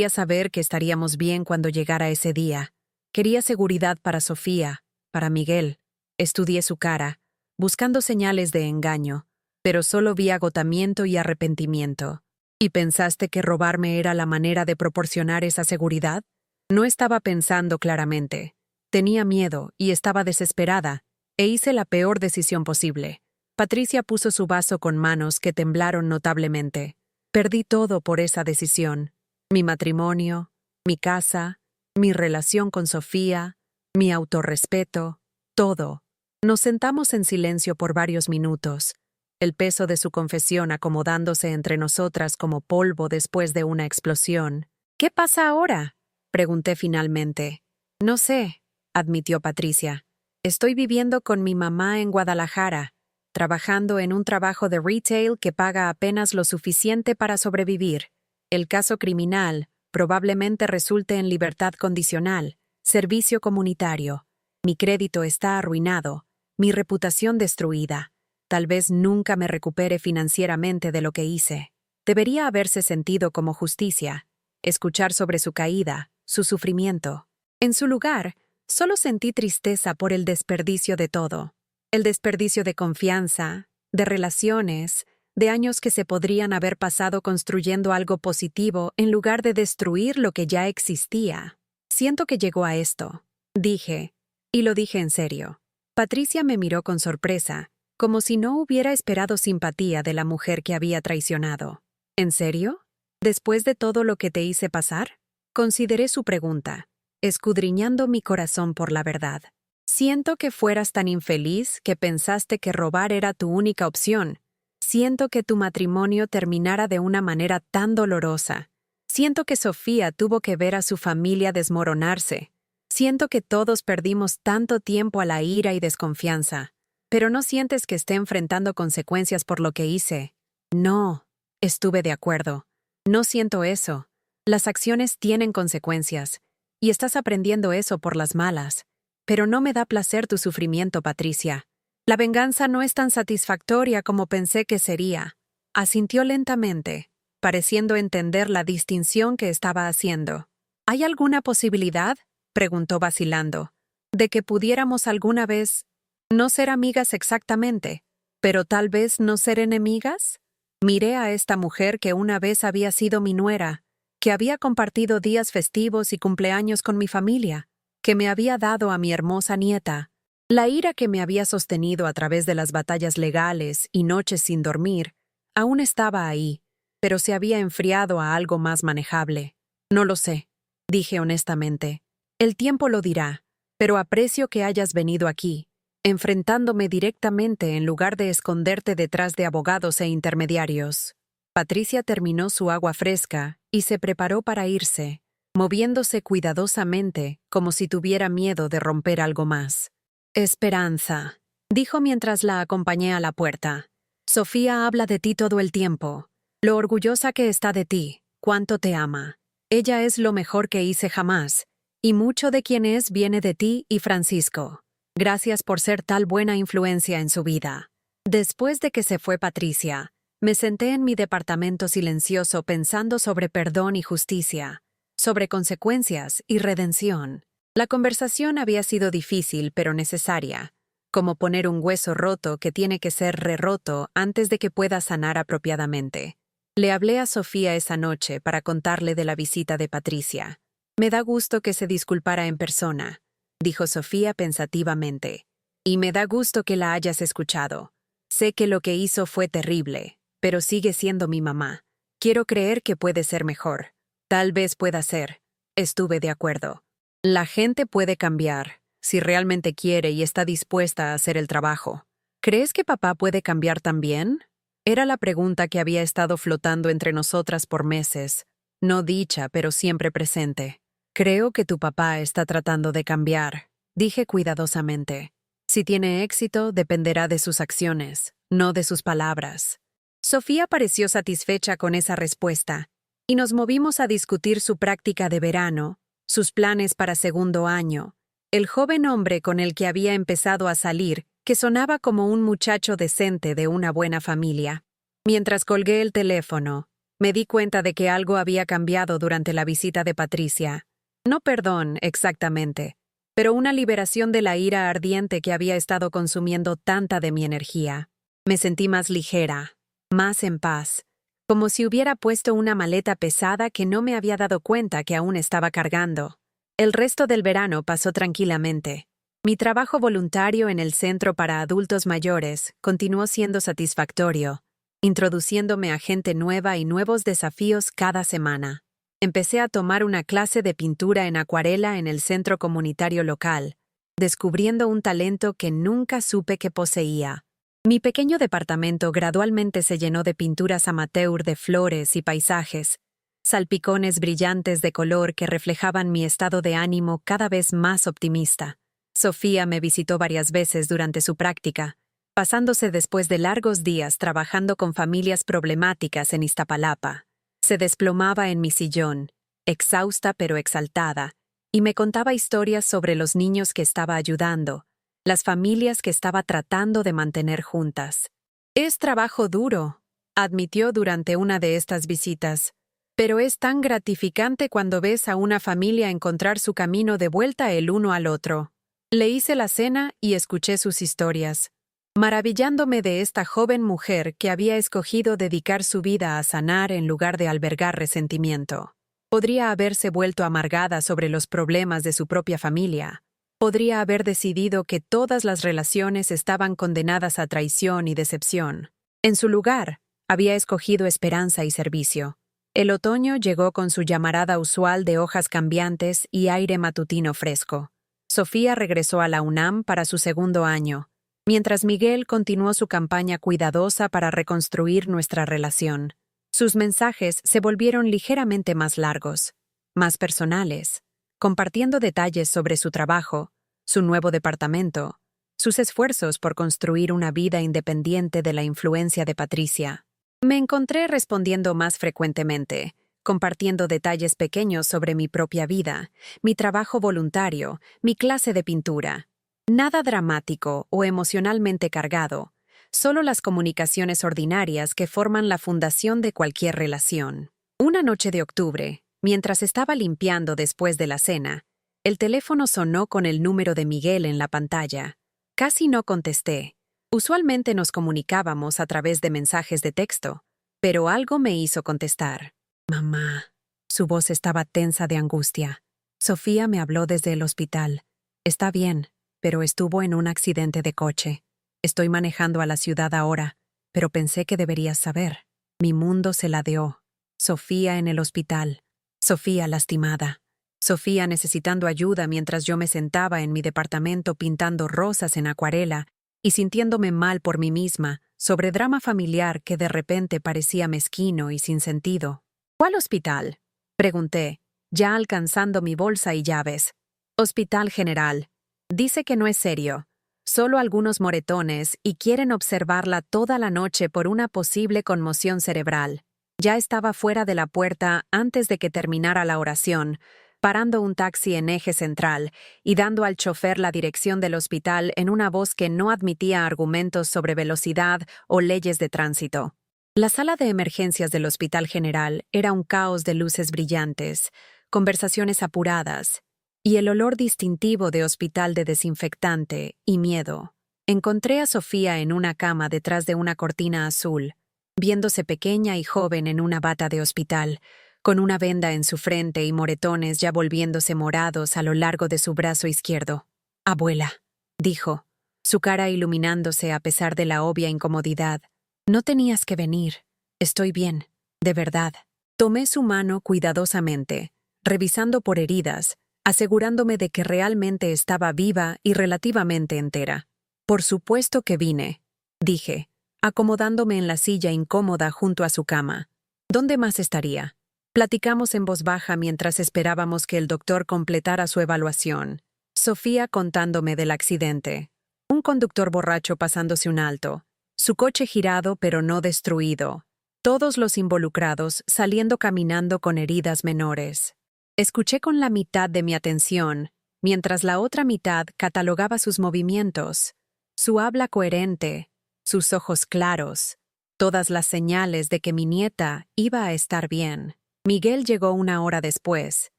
[SPEAKER 1] saber que estaríamos bien cuando llegara ese día. Quería seguridad para Sofía. Para Miguel, estudié su cara, buscando señales de engaño, pero solo vi agotamiento y arrepentimiento. ¿Y pensaste que robarme era la manera de proporcionar esa seguridad? No estaba pensando claramente. Tenía miedo y estaba desesperada, e hice la peor decisión posible. Patricia puso su vaso con manos que temblaron notablemente. Perdí todo por esa decisión. Mi matrimonio, mi casa, mi relación con Sofía, mi autorrespeto, todo. Nos sentamos en silencio por varios minutos, el peso de su confesión acomodándose entre nosotras como polvo después de una explosión. ¿Qué pasa ahora?, pregunté finalmente. No sé, admitió Patricia. Estoy viviendo con mi mamá en Guadalajara, trabajando en un trabajo de retail que paga apenas lo suficiente para sobrevivir. El caso criminal probablemente resulte en libertad condicional, servicio comunitario. Mi crédito está arruinado, mi reputación destruida. Tal vez nunca me recupere financieramente de lo que hice. Debería haberse sentido como justicia, escuchar sobre su caída, su sufrimiento. En su lugar, solo sentí tristeza por el desperdicio de todo. El desperdicio de confianza, de relaciones, de años que se podrían haber pasado construyendo algo positivo en lugar de destruir lo que ya existía. Siento que llegó a esto, dije, y lo dije en serio. Patricia me miró con sorpresa, como si no hubiera esperado simpatía de la mujer que había traicionado. ¿En serio? ¿Después de todo lo que te hice pasar? Consideré su pregunta, escudriñando mi corazón por la verdad. Siento que fueras tan infeliz que pensaste que robar era tu única opción. Siento que tu matrimonio terminara de una manera tan dolorosa. Siento que Sofía tuvo que ver a su familia desmoronarse. Siento que todos perdimos tanto tiempo a la ira y desconfianza. Pero no sientes que esté enfrentando consecuencias por lo que hice. No, estuve de acuerdo. No siento eso. Las acciones tienen consecuencias, y estás aprendiendo eso por las malas. Pero no me da placer tu sufrimiento, Patricia. La venganza no es tan satisfactoria como pensé que sería. Asintió lentamente, pareciendo entender la distinción que estaba haciendo. ¿Hay alguna posibilidad? Preguntó vacilando. ¿De que pudiéramos alguna vez no ser amigas exactamente, pero tal vez no ser enemigas? Miré a esta mujer que una vez había sido mi nuera, que había compartido días festivos y cumpleaños con mi familia, que me había dado a mi hermosa nieta. La ira que me había sostenido a través de las batallas legales y noches sin dormir, aún estaba ahí, pero se había enfriado a algo más manejable. No lo sé, dije honestamente. El tiempo lo dirá, pero aprecio que hayas venido aquí, enfrentándome directamente en lugar de esconderte detrás de abogados e intermediarios. Patricia terminó su agua fresca y se preparó para irse, moviéndose cuidadosamente como si tuviera miedo de romper algo más. Esperanza, dijo mientras la acompañé a la puerta. Sofía habla de ti todo el tiempo, lo orgullosa que está de ti, cuánto te ama. Ella es lo mejor que hice jamás, y mucho de quien es viene de ti y Francisco. Gracias por ser tal buena influencia en su vida. Después de que se fue Patricia, me senté en mi departamento silencioso pensando sobre perdón y justicia, sobre consecuencias y redención. La conversación había sido difícil pero necesaria, como poner un hueso roto que tiene que ser re-roto antes de que pueda sanar apropiadamente. Le hablé a Sofía esa noche para contarle de la visita de Patricia. Me da gusto que se disculpara en persona, dijo Sofía pensativamente. Y me da gusto que la hayas escuchado. Sé que lo que hizo fue terrible, pero sigue siendo mi mamá. Quiero creer que puede ser mejor. Tal vez pueda ser. Estuve de acuerdo. La gente puede cambiar, si realmente quiere y está dispuesta a hacer el trabajo. ¿Crees que papá puede cambiar también? Era la pregunta que había estado flotando entre nosotras por meses, no dicha, pero siempre presente. Creo que tu papá está tratando de cambiar, dije cuidadosamente. Si tiene éxito, dependerá de sus acciones, no de sus palabras. Sofía pareció satisfecha con esa respuesta, y nos movimos a discutir su práctica de verano, sus planes para segundo año, el joven hombre con el que había empezado a salir, que sonaba como un muchacho decente de una buena familia. Mientras colgué el teléfono, me di cuenta de que algo había cambiado durante la visita de Patricia. No perdón, exactamente, pero una liberación de la ira ardiente que había estado consumiendo tanta de mi energía. Me sentí más ligera, más en paz, como si hubiera puesto una maleta pesada que no me había dado cuenta que aún estaba cargando. El resto del verano pasó tranquilamente. Mi trabajo voluntario en el Centro para Adultos Mayores continuó siendo satisfactorio, introduciéndome a gente nueva y nuevos desafíos cada semana. Empecé a tomar una clase de pintura en acuarela en el centro comunitario local, descubriendo un talento que nunca supe que poseía. Mi pequeño departamento gradualmente se llenó de pinturas amateur de flores y paisajes, salpicones brillantes de color que reflejaban mi estado de ánimo cada vez más optimista. Sofía me visitó varias veces durante su práctica, pasándose después de largos días trabajando con familias problemáticas en Iztapalapa. Se desplomaba en mi sillón, exhausta pero exaltada, y me contaba historias sobre los niños que estaba ayudando, las familias que estaba tratando de mantener juntas. Es trabajo duro, admitió durante una de estas visitas, pero es tan gratificante cuando ves a una familia encontrar su camino de vuelta el uno al otro. Le hice la cena y escuché sus historias, maravillándome de esta joven mujer que había escogido dedicar su vida a sanar en lugar de albergar resentimiento. Podría haberse vuelto amargada sobre los problemas de su propia familia. Podría haber decidido que todas las relaciones estaban condenadas a traición y decepción. En su lugar, había escogido esperanza y servicio. El otoño llegó con su llamarada usual de hojas cambiantes y aire matutino fresco. Sofía regresó a la UNAM para su segundo año, mientras Miguel continuó su campaña cuidadosa para reconstruir nuestra relación. Sus mensajes se volvieron ligeramente más largos, más personales, compartiendo detalles sobre su trabajo, su nuevo departamento, sus esfuerzos por construir una vida independiente de la influencia de Patricia. Me encontré respondiendo más frecuentemente, compartiendo detalles pequeños sobre mi propia vida, mi trabajo voluntario, mi clase de pintura. Nada dramático o emocionalmente cargado, solo las comunicaciones ordinarias que forman la fundación de cualquier relación. Una noche de octubre, mientras estaba limpiando después de la cena, el teléfono sonó con el número de Miguel en la pantalla. Casi no contesté. Usualmente nos comunicábamos a través de mensajes de texto, pero algo me hizo contestar. Mamá. Su voz estaba tensa de angustia. Sofía me habló desde el hospital. Está bien, pero estuvo en un accidente de coche. Estoy manejando a la ciudad ahora, pero pensé que deberías saber. Mi mundo se ladeó. Sofía en el hospital. Sofía lastimada. Sofía necesitando ayuda mientras yo me sentaba en mi departamento pintando rosas en acuarela y sintiéndome mal por mí misma sobre drama familiar que de repente parecía mezquino y sin sentido. ¿Cuál hospital? Pregunté, ya alcanzando mi bolsa y llaves. Hospital General. Dice que no es serio, solo algunos moretones y quieren observarla toda la noche por una posible conmoción cerebral. Ya estaba fuera de la puerta antes de que terminara la oración, parando un taxi en eje central y dando al chofer la dirección del hospital en una voz que no admitía argumentos sobre velocidad o leyes de tránsito. La sala de emergencias del Hospital General era un caos de luces brillantes, conversaciones apuradas y el olor distintivo de hospital de desinfectante y miedo. Encontré a Sofía en una cama detrás de una cortina azul, viéndose pequeña y joven en una bata de hospital, con una venda en su frente y moretones ya volviéndose morados a lo largo de su brazo izquierdo. «Abuela», dijo, su cara iluminándose a pesar de la obvia incomodidad. «No tenías que venir. Estoy bien, de verdad». Tomé su mano cuidadosamente, revisando por heridas, asegurándome de que realmente estaba viva y relativamente entera. «Por supuesto que vine», dije, acomodándome en la silla incómoda junto a su cama. ¿Dónde más estaría? Platicamos en voz baja mientras esperábamos que el doctor completara su evaluación. Sofía contándome del accidente. Un conductor borracho pasándose un alto. Su coche girado pero no destruido. Todos los involucrados saliendo caminando con heridas menores. Escuché con la mitad de mi atención, mientras la otra mitad catalogaba sus movimientos, su habla coherente, sus ojos claros, todas las señales de que mi nieta iba a estar bien. Miguel llegó una hora después,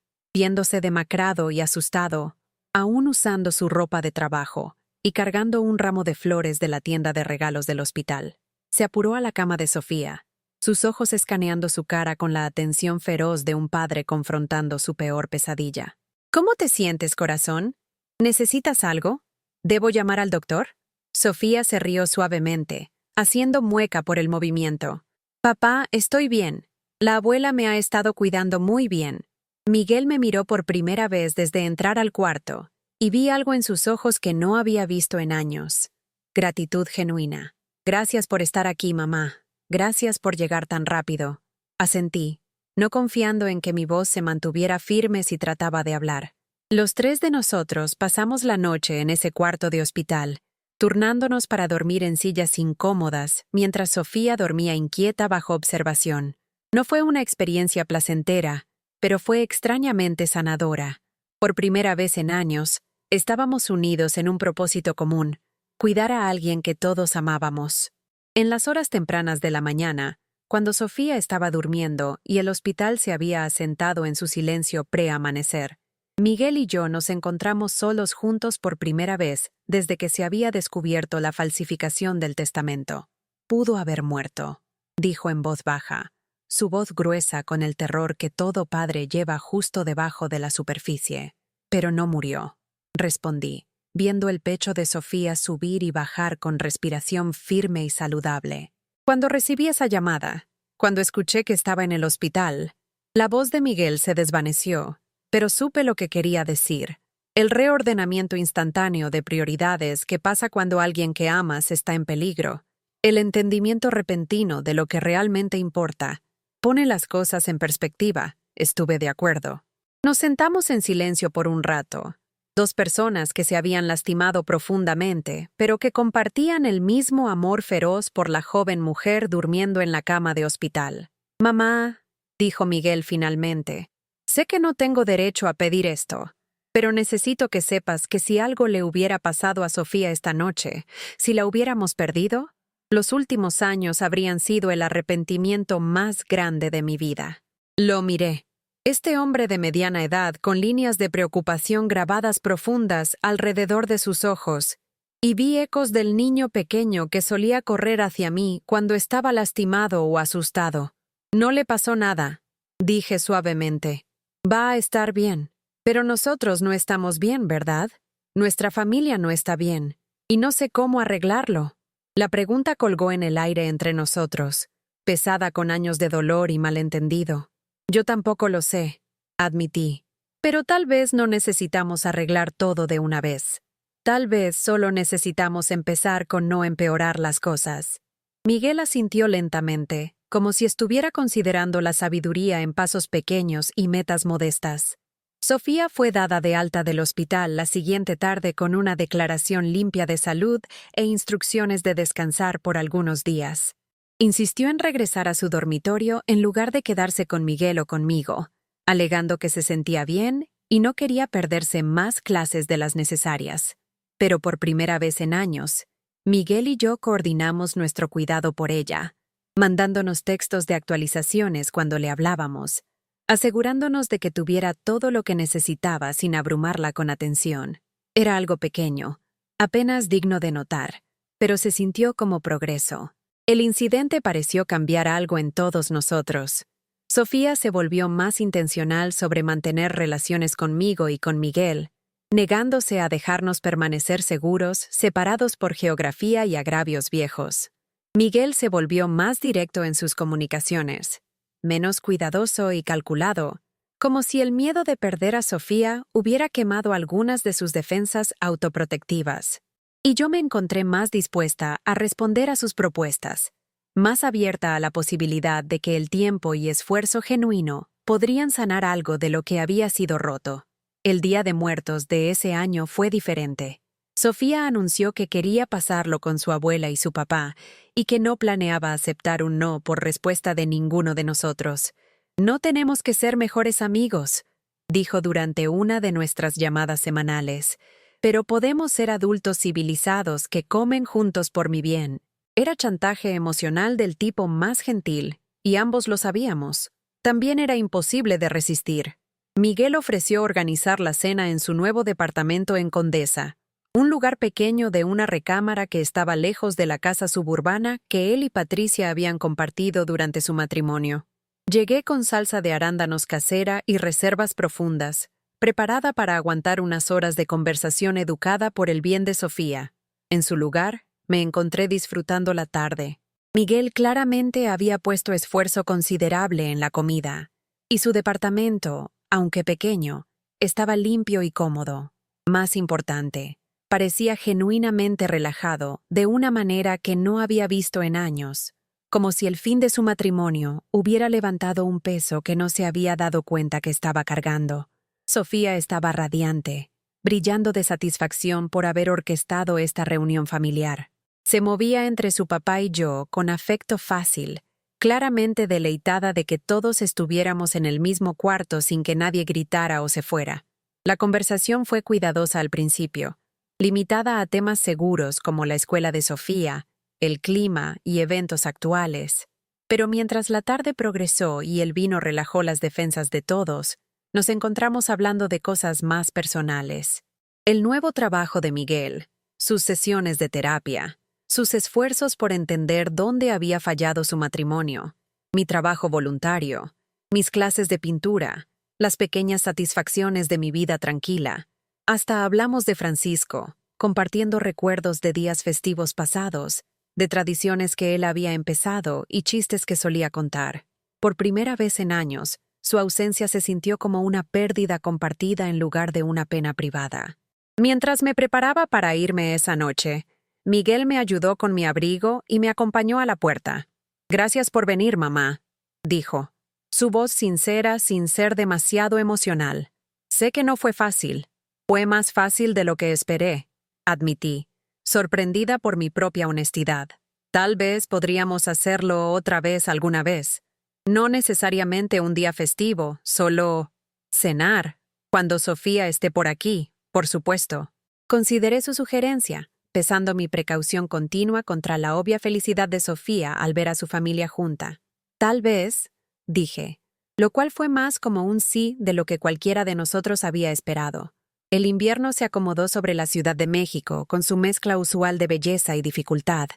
[SPEAKER 1] viéndose demacrado y asustado, aún usando su ropa de trabajo y cargando un ramo de flores de la tienda de regalos del hospital. Se apuró a la cama de Sofía, sus ojos escaneando su cara con la atención feroz de un padre confrontando su peor pesadilla. «¿Cómo te sientes, corazón? ¿Necesitas algo? ¿Debo llamar al doctor?» Sofía se rió suavemente, haciendo mueca por el movimiento. «Papá, estoy bien. La abuela me ha estado cuidando muy bien». Miguel me miró por primera vez desde entrar al cuarto, y vi algo en sus ojos que no había visto en años. Gratitud genuina. «Gracias por estar aquí, mamá. Gracias por llegar tan rápido», asentí, no confiando en que mi voz se mantuviera firme si trataba de hablar. Los tres de nosotros pasamos la noche en ese cuarto de hospital, turnándonos para dormir en sillas incómodas mientras Sofía dormía inquieta bajo observación. No fue una experiencia placentera, pero fue extrañamente sanadora. Por primera vez en años, estábamos unidos en un propósito común: cuidar a alguien que todos amábamos. En las horas tempranas de la mañana, cuando Sofía estaba durmiendo y el hospital se había asentado en su silencio pre-amanecer, Miguel y yo nos encontramos solos juntos por primera vez desde que se había descubierto la falsificación del testamento. «Pudo haber muerto», dijo en voz baja, su voz gruesa con el terror que todo padre lleva justo debajo de la superficie. «Pero no murió», respondí, viendo el pecho de Sofía subir y bajar con respiración firme y saludable. Cuando recibí esa llamada, cuando escuché que estaba en el hospital, la voz de Miguel se desvaneció, pero supe lo que quería decir. El reordenamiento instantáneo de prioridades que pasa cuando alguien que amas está en peligro. El entendimiento repentino de lo que realmente importa. Pone las cosas en perspectiva. Estuve de acuerdo. Nos sentamos en silencio por un rato. Dos personas que se habían lastimado profundamente, pero que compartían el mismo amor feroz por la joven mujer durmiendo en la cama de hospital. «Mamá», dijo Miguel finalmente, «sé que no tengo derecho a pedir esto, pero necesito que sepas que si algo le hubiera pasado a Sofía esta noche, si la hubiéramos perdido, los últimos años habrían sido el arrepentimiento más grande de mi vida». Lo miré. Este hombre de mediana edad, con líneas de preocupación grabadas profundas alrededor de sus ojos, y vi ecos del niño pequeño que solía correr hacia mí cuando estaba lastimado o asustado. «No le pasó nada», dije suavemente. «Va a estar bien. Pero nosotros no estamos bien, ¿verdad? Nuestra familia no está bien, y no sé cómo arreglarlo». La pregunta colgó en el aire entre nosotros, pesada con años de dolor y malentendido. «Yo tampoco lo sé», admití. «Pero tal vez no necesitamos arreglar todo de una vez. Tal vez solo necesitamos empezar con no empeorar las cosas». Miguel asintió lentamente, como si estuviera considerando la sabiduría en pasos pequeños y metas modestas. Sofía fue dada de alta del hospital la siguiente tarde con una declaración limpia de salud e instrucciones de descansar por algunos días. Insistió en regresar a su dormitorio en lugar de quedarse con Miguel o conmigo, alegando que se sentía bien y no quería perderse más clases de las necesarias. Pero por primera vez en años, Miguel y yo coordinamos nuestro cuidado por ella, mandándonos textos de actualizaciones cuando le hablábamos, asegurándonos de que tuviera todo lo que necesitaba sin abrumarla con atención. Era algo pequeño, apenas digno de notar, pero se sintió como progreso. El incidente pareció cambiar algo en todos nosotros. Sofía se volvió más intencional sobre mantener relaciones conmigo y con Miguel, negándose a dejarnos permanecer seguros, separados por geografía y agravios viejos. Miguel se volvió más directo en sus comunicaciones, menos cuidadoso y calculado, como si el miedo de perder a Sofía hubiera quemado algunas de sus defensas autoprotectivas. Y yo me encontré más dispuesta a responder a sus propuestas, más abierta a la posibilidad de que el tiempo y esfuerzo genuino podrían sanar algo de lo que había sido roto. El Día de Muertos de ese año fue diferente. Sofía anunció que quería pasarlo con su abuela y su papá, y que no planeaba aceptar un no por respuesta de ninguno de nosotros. «No tenemos que ser mejores amigos», dijo durante una de nuestras llamadas semanales, «pero podemos ser adultos civilizados que comen juntos por mi bien». Era chantaje emocional del tipo más gentil, y ambos lo sabíamos. También era imposible de resistir. Miguel ofreció organizar la cena en su nuevo departamento en Condesa, un lugar pequeño de una recámara que estaba lejos de la casa suburbana que él y Patricia habían compartido durante su matrimonio. Llegué con salsa de arándanos casera y reservas profundas, preparada para aguantar unas horas de conversación educada por el bien de Sofía. En su lugar, me encontré disfrutando la tarde. Miguel claramente había puesto esfuerzo considerable en la comida, y su departamento, aunque pequeño, estaba limpio y cómodo. Más importante, parecía genuinamente relajado de una manera que no había visto en años, como si el fin de su matrimonio hubiera levantado un peso que no se había dado cuenta que estaba cargando. Sofía estaba radiante, brillando de satisfacción por haber orquestado esta reunión familiar. Se movía entre su papá y yo con afecto fácil, claramente deleitada de que todos estuviéramos en el mismo cuarto sin que nadie gritara o se fuera. La conversación fue cuidadosa al principio, limitada a temas seguros como la escuela de Sofía, el clima y eventos actuales. Pero mientras la tarde progresó y el vino relajó las defensas de todos, nos encontramos hablando de cosas más personales. El nuevo trabajo de Miguel, sus sesiones de terapia, sus esfuerzos por entender dónde había fallado su matrimonio, mi trabajo voluntario, mis clases de pintura, las pequeñas satisfacciones de mi vida tranquila. Hasta hablamos de Francisco, compartiendo recuerdos de días festivos pasados, de tradiciones que él había empezado y chistes que solía contar. Por primera vez en años, su ausencia se sintió como una pérdida compartida en lugar de una pena privada. Mientras me preparaba para irme esa noche, Miguel me ayudó con mi abrigo y me acompañó a la puerta. «Gracias por venir, mamá», dijo, su voz sincera sin ser demasiado emocional. «Sé que no fue fácil. Fue más fácil de lo que esperé», admití, sorprendida por mi propia honestidad. «Tal vez podríamos hacerlo otra vez alguna vez. No necesariamente un día festivo, solo cenar, cuando Sofía esté por aquí, por supuesto». Consideré su sugerencia, pesando mi precaución continua contra la obvia felicidad de Sofía al ver a su familia junta. «Tal vez», dije, lo cual fue más como un sí de lo que cualquiera de nosotros había esperado. El invierno se acomodó sobre la Ciudad de México con su mezcla usual de belleza y dificultad.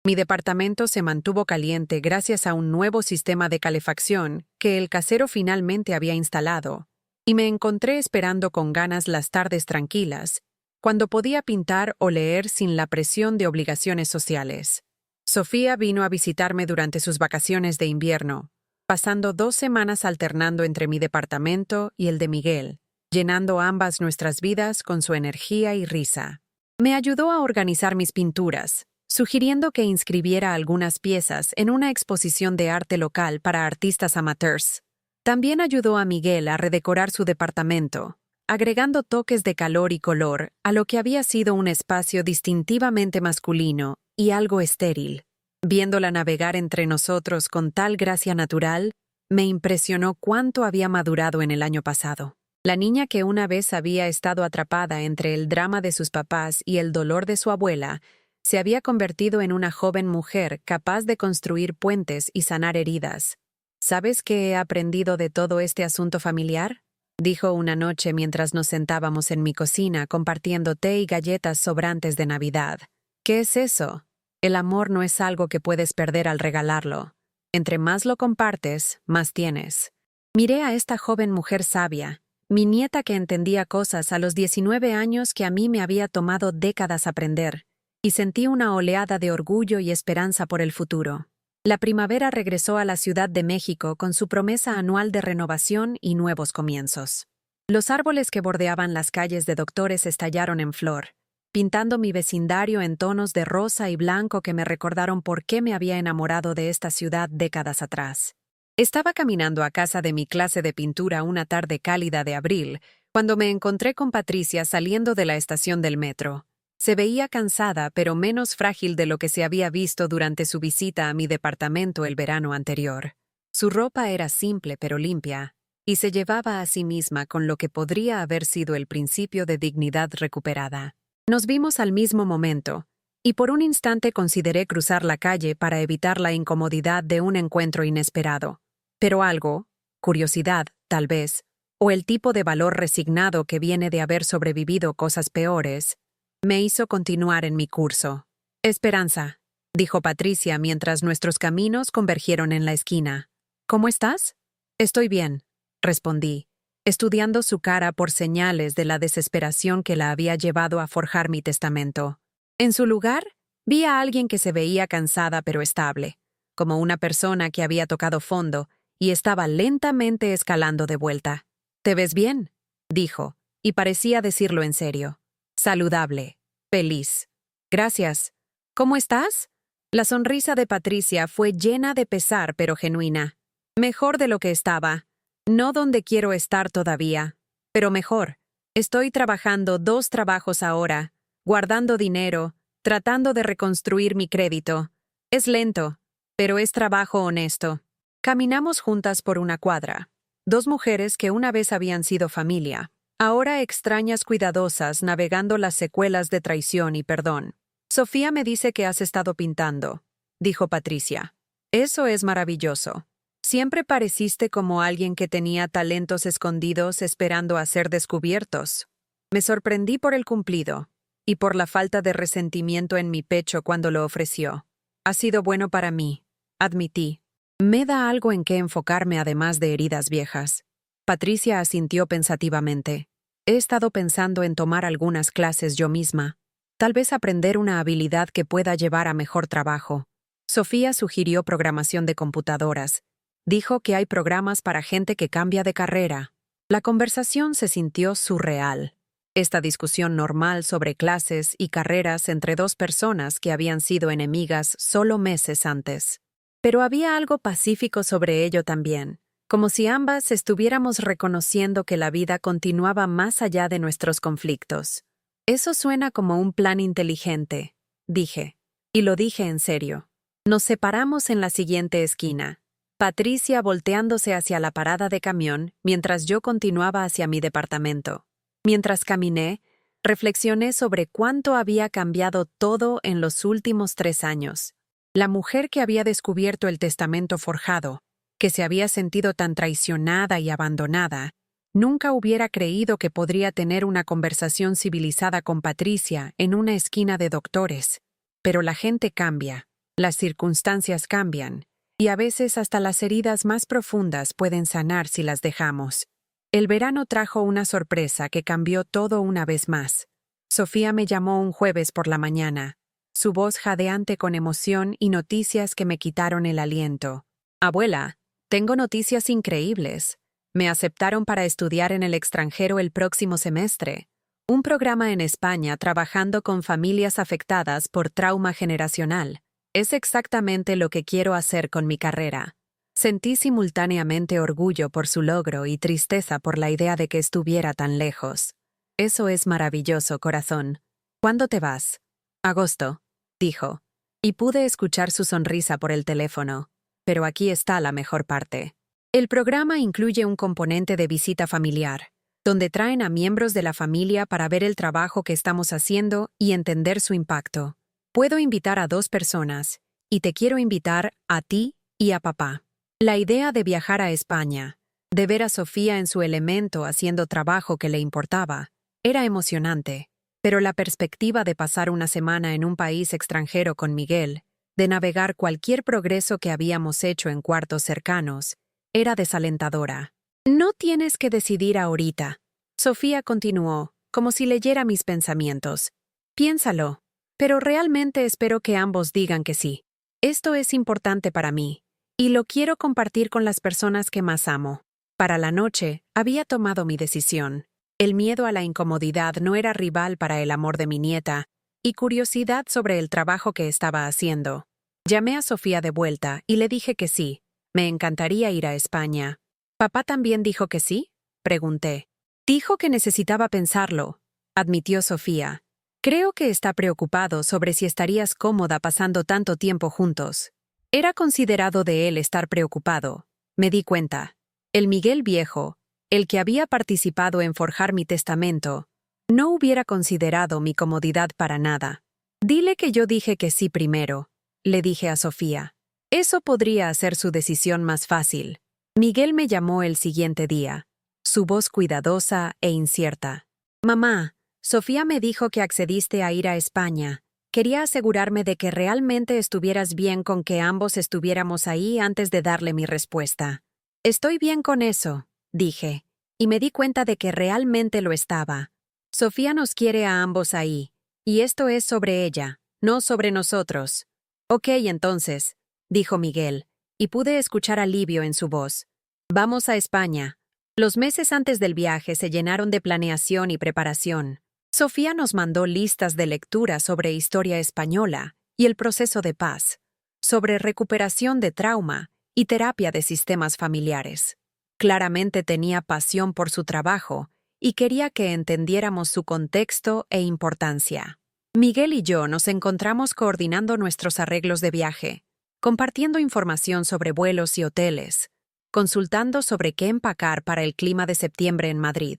[SPEAKER 1] Mi departamento se mantuvo caliente gracias a un nuevo sistema de calefacción que el casero finalmente había instalado, y me encontré esperando con ganas las tardes tranquilas, cuando podía pintar o leer sin la presión de obligaciones sociales. Sofía vino a visitarme durante sus vacaciones de invierno, pasando 2 semanas alternando entre mi departamento y el de Miguel, llenando ambas nuestras vidas con su energía y risa. Me ayudó a organizar mis pinturas, sugiriendo que inscribiera algunas piezas en una exposición de arte local para artistas amateurs. También ayudó a Miguel a redecorar su departamento, agregando toques de calor y color a lo que había sido un espacio distintivamente masculino y algo estéril. Viéndola navegar entre nosotros con tal gracia natural, me impresionó cuánto había madurado en el año pasado. La niña que una vez había estado atrapada entre el drama de sus papás y el dolor de su abuela, se había convertido en una joven mujer capaz de construir puentes y sanar heridas. «¿Sabes qué he aprendido de todo este asunto familiar?», dijo una noche mientras nos sentábamos en mi cocina compartiendo té y galletas sobrantes de Navidad. «¿Qué es eso? El amor no es algo que puedes perder al regalarlo. Entre más lo compartes, más tienes». Miré a esta joven mujer sabia, mi nieta que entendía cosas a los 19 años que a mí me había tomado décadas aprender, y sentí una oleada de orgullo y esperanza por el futuro. La primavera regresó a la Ciudad de México con su promesa anual de renovación y nuevos comienzos. Los árboles que bordeaban las calles de Doctores estallaron en flor, pintando mi vecindario en tonos de rosa y blanco que me recordaron por qué me había enamorado de esta ciudad décadas atrás. Estaba caminando a casa de mi clase de pintura una tarde cálida de abril, cuando me encontré con Patricia saliendo de la estación del metro. Se veía cansada, pero menos frágil de lo que se había visto durante su visita a mi departamento el verano anterior. Su ropa era simple pero limpia, y se llevaba a sí misma con lo que podría haber sido el principio de dignidad recuperada. Nos vimos al mismo momento, y por un instante consideré cruzar la calle para evitar la incomodidad de un encuentro inesperado. Pero algo, curiosidad, tal vez, o el tipo de valor resignado que viene de haber sobrevivido cosas peores, me hizo continuar en mi curso. «Esperanza», dijo Patricia mientras nuestros caminos convergieron en la esquina. «¿Cómo estás?» «Estoy bien», respondí, estudiando su cara por señales de la desesperación que la había llevado a forjar mi testamento. En su lugar, vi a alguien que se veía cansada pero estable, como una persona que había tocado fondo y estaba lentamente escalando de vuelta. «¿Te ves bien?», dijo, y parecía decirlo en serio. «Saludable, feliz». «Gracias. ¿Cómo estás?» La sonrisa de Patricia fue llena de pesar pero genuina. «Mejor de lo que estaba. No donde quiero estar todavía, pero mejor. Estoy trabajando 2 trabajos ahora, guardando dinero, tratando de reconstruir mi crédito. Es lento, pero es trabajo honesto». Caminamos juntas por una cuadra. 2 mujeres que una vez habían sido familia, Ahora extrañas cuidadosas navegando las secuelas de traición y perdón. Sofía me dice que has estado pintando, dijo Patricia. Eso es maravilloso. Siempre pareciste como alguien que tenía talentos escondidos esperando a ser descubiertos. Me sorprendí por el cumplido y por la falta de resentimiento en mi pecho cuando lo ofreció. Ha sido bueno para mí, admití. Me da algo en qué enfocarme además de heridas viejas. Patricia asintió pensativamente. He estado pensando en tomar algunas clases yo misma. Tal vez aprender una habilidad que pueda llevar a mejor trabajo. Sofía sugirió programación de computadoras. Dijo que hay programas para gente que cambia de carrera. La conversación se sintió surreal. Esta discusión normal sobre clases y carreras entre dos personas que habían sido enemigas solo meses antes. Pero había algo pacífico sobre ello también, como si ambas estuviéramos reconociendo que la vida continuaba más allá de nuestros conflictos. Eso suena como un plan inteligente, dije. Y lo dije en serio. Nos separamos en la siguiente esquina. Patricia volteándose hacia la parada de camión mientras yo continuaba hacia mi departamento. Mientras caminé, reflexioné sobre cuánto había cambiado todo en los últimos 3 años. La mujer que había descubierto el testamento forjado, que se había sentido tan traicionada y abandonada, nunca hubiera creído que podría tener una conversación civilizada con Patricia en una esquina de doctores. Pero la gente cambia, las circunstancias cambian, y a veces hasta las heridas más profundas pueden sanar si las dejamos. El verano trajo una sorpresa que cambió todo una vez más. Sofía me llamó un jueves por la mañana, su voz jadeante con emoción y noticias que me quitaron el aliento. Abuela, tengo noticias increíbles. Me aceptaron para estudiar en el extranjero el próximo semestre. Un programa en España trabajando con familias afectadas por trauma generacional. Es exactamente lo que quiero hacer con mi carrera. Sentí simultáneamente orgullo por su logro y tristeza por la idea de que estuviera tan lejos. Eso es maravilloso, corazón. ¿Cuándo te vas? Agosto, dijo. Y pude escuchar su sonrisa por el teléfono. Pero aquí está la mejor parte. El programa incluye un componente de visita familiar, donde traen a miembros de la familia para ver el trabajo que estamos haciendo y entender su impacto. Puedo invitar a 2 personas, y te quiero invitar a ti y a papá. La idea de viajar a España, de ver a Sofía en su elemento haciendo trabajo que le importaba, era emocionante, pero la perspectiva de pasar una semana en un país extranjero con Miguel, de navegar cualquier progreso que habíamos hecho en cuartos cercanos, era desalentadora. No tienes que decidir ahorita. Sofía continuó, como si leyera mis pensamientos. Piénsalo, pero realmente espero que ambos digan que sí. Esto es importante para mí, y lo quiero compartir con las personas que más amo. Para la noche, había tomado mi decisión. El miedo a la incomodidad no era rival para el amor de mi nieta, y curiosidad sobre el trabajo que estaba haciendo. Llamé a Sofía de vuelta y le dije que sí. Me encantaría ir a España. ¿Papá también dijo que sí? Pregunté. Dijo que necesitaba pensarlo, admitió Sofía. Creo que está preocupado sobre si estarías cómoda pasando tanto tiempo juntos. Era considerado de él estar preocupado. Me di cuenta. El Miguel viejo, el que había participado en forjar mi testamento, no hubiera considerado mi comodidad para nada. Dile que yo dije que sí primero, le dije a Sofía. Eso podría hacer su decisión más fácil. Miguel me llamó el siguiente día, su voz cuidadosa e incierta. Mamá, Sofía me dijo que accediste a ir a España. Quería asegurarme de que realmente estuvieras bien con que ambos estuviéramos ahí antes de darle mi respuesta. Estoy bien con eso, dije, y me di cuenta de que realmente lo estaba. Sofía nos quiere a ambos ahí, y esto es sobre ella, no sobre nosotros. Ok, entonces, dijo Miguel, y pude escuchar alivio en su voz. Vamos a España. Los meses antes del viaje se llenaron de planeación y preparación. Sofía nos mandó listas de lectura sobre historia española y el proceso de paz, sobre recuperación de trauma y terapia de sistemas familiares. Claramente tenía pasión por su trabajo y quería que entendiéramos su contexto e importancia. Miguel y yo nos encontramos coordinando nuestros arreglos de viaje, compartiendo información sobre vuelos y hoteles, consultando sobre qué empacar para el clima de septiembre en Madrid.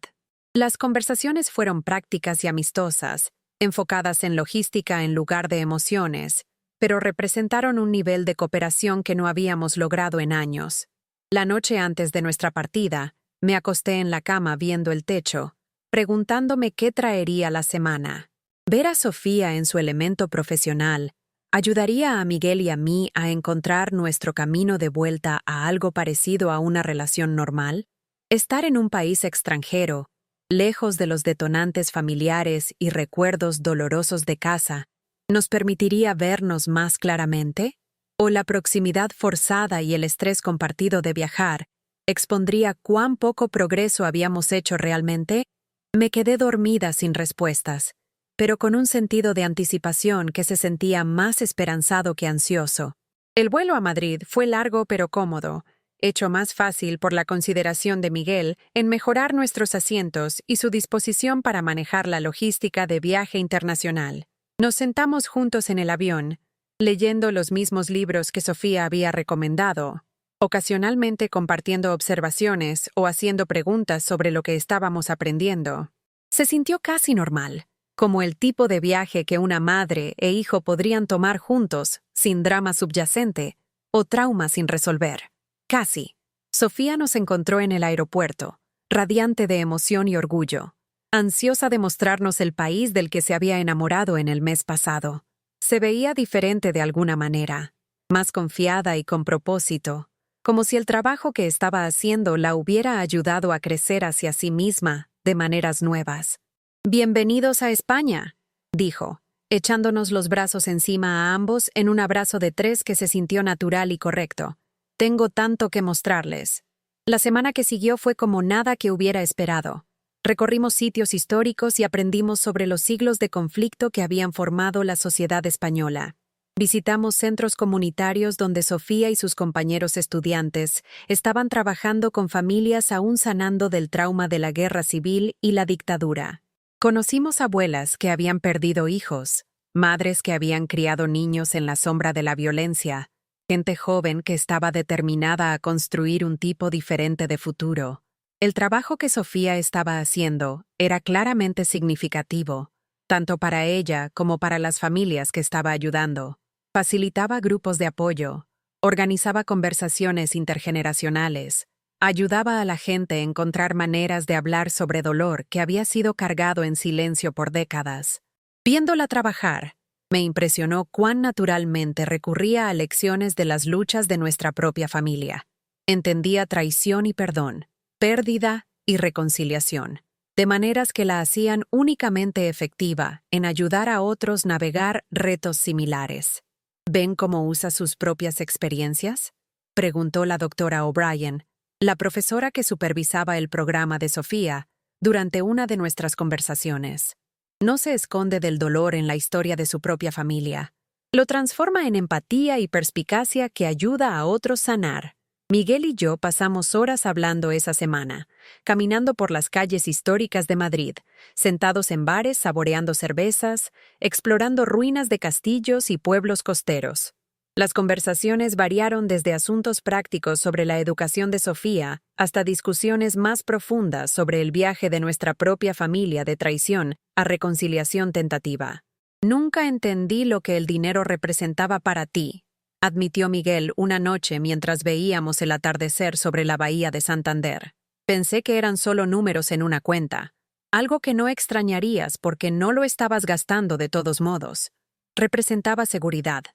[SPEAKER 1] Las conversaciones fueron prácticas y amistosas, enfocadas en logística en lugar de emociones, pero representaron un nivel de cooperación que no habíamos logrado en años. La noche antes de nuestra partida, me acosté en la cama viendo el techo, preguntándome qué traería la semana. Ver a Sofía en su elemento profesional ayudaría a Miguel y a mí a encontrar nuestro camino de vuelta a algo parecido a una relación normal. Estar en un país extranjero, lejos de los detonantes familiares y recuerdos dolorosos de casa, ¿nos permitiría vernos más claramente? ¿O la proximidad forzada y el estrés compartido de viajar expondría cuán poco progreso habíamos hecho realmente? Me quedé dormida sin respuestas, pero con un sentido de anticipación que se sentía más esperanzado que ansioso. El vuelo a Madrid fue largo pero cómodo, hecho más fácil por la consideración de Miguel en mejorar nuestros asientos y su disposición para manejar la logística de viaje internacional. Nos sentamos juntos en el avión, leyendo los mismos libros que Sofía había recomendado, ocasionalmente compartiendo observaciones o haciendo preguntas sobre lo que estábamos aprendiendo. Se sintió casi normal, como el tipo de viaje que una madre e hijo podrían tomar juntos, sin drama subyacente o trauma sin resolver. Casi. Sofía nos encontró en el aeropuerto, radiante de emoción y orgullo, ansiosa de mostrarnos el país del que se había enamorado en el mes pasado. Se veía diferente de alguna manera, más confiada y con propósito, como si el trabajo que estaba haciendo la hubiera ayudado a crecer hacia sí misma de maneras nuevas. «Bienvenidos a España», dijo, echándonos los brazos encima a ambos en un abrazo de tres que se sintió natural y correcto. «Tengo tanto que mostrarles». La semana que siguió fue como nada que hubiera esperado. Recorrimos sitios históricos y aprendimos sobre los siglos de conflicto que habían formado la sociedad española. Visitamos centros comunitarios donde Sofía y sus compañeros estudiantes estaban trabajando con familias aún sanando del trauma de la guerra civil y la dictadura. Conocimos abuelas que habían perdido hijos, madres que habían criado niños en la sombra de la violencia, gente joven que estaba determinada a construir un tipo diferente de futuro. El trabajo que Sofía estaba haciendo era claramente significativo, tanto para ella como para las familias que estaba ayudando. Facilitaba grupos de apoyo, organizaba conversaciones intergeneracionales, ayudaba a la gente a encontrar maneras de hablar sobre dolor que había sido cargado en silencio por décadas. Viéndola trabajar, me impresionó cuán naturalmente recurría a lecciones de las luchas de nuestra propia familia. Entendía traición y perdón, pérdida y reconciliación, de maneras que la hacían únicamente efectiva en ayudar a otros a navegar retos similares. ¿Ven cómo usa sus propias experiencias?, preguntó la doctora O'Brien, la profesora que supervisaba el programa de Sofía, durante una de nuestras conversaciones. No se esconde del dolor en la historia de su propia familia. Lo transforma en empatía y perspicacia que ayuda a otros a sanar. Miguel y yo pasamos horas hablando esa semana, caminando por las calles históricas de Madrid, sentados en bares saboreando cervezas, explorando ruinas de castillos y pueblos costeros. Las conversaciones variaron desde asuntos prácticos sobre la educación de Sofía hasta discusiones más profundas sobre el viaje de nuestra propia familia de traición a reconciliación tentativa. «Nunca entendí lo que el dinero representaba para ti», admitió Miguel una noche mientras veíamos el atardecer sobre la bahía de Santander. «Pensé que eran solo números en una cuenta, algo que no extrañarías porque no lo estabas gastando de todos modos. Representaba seguridad»,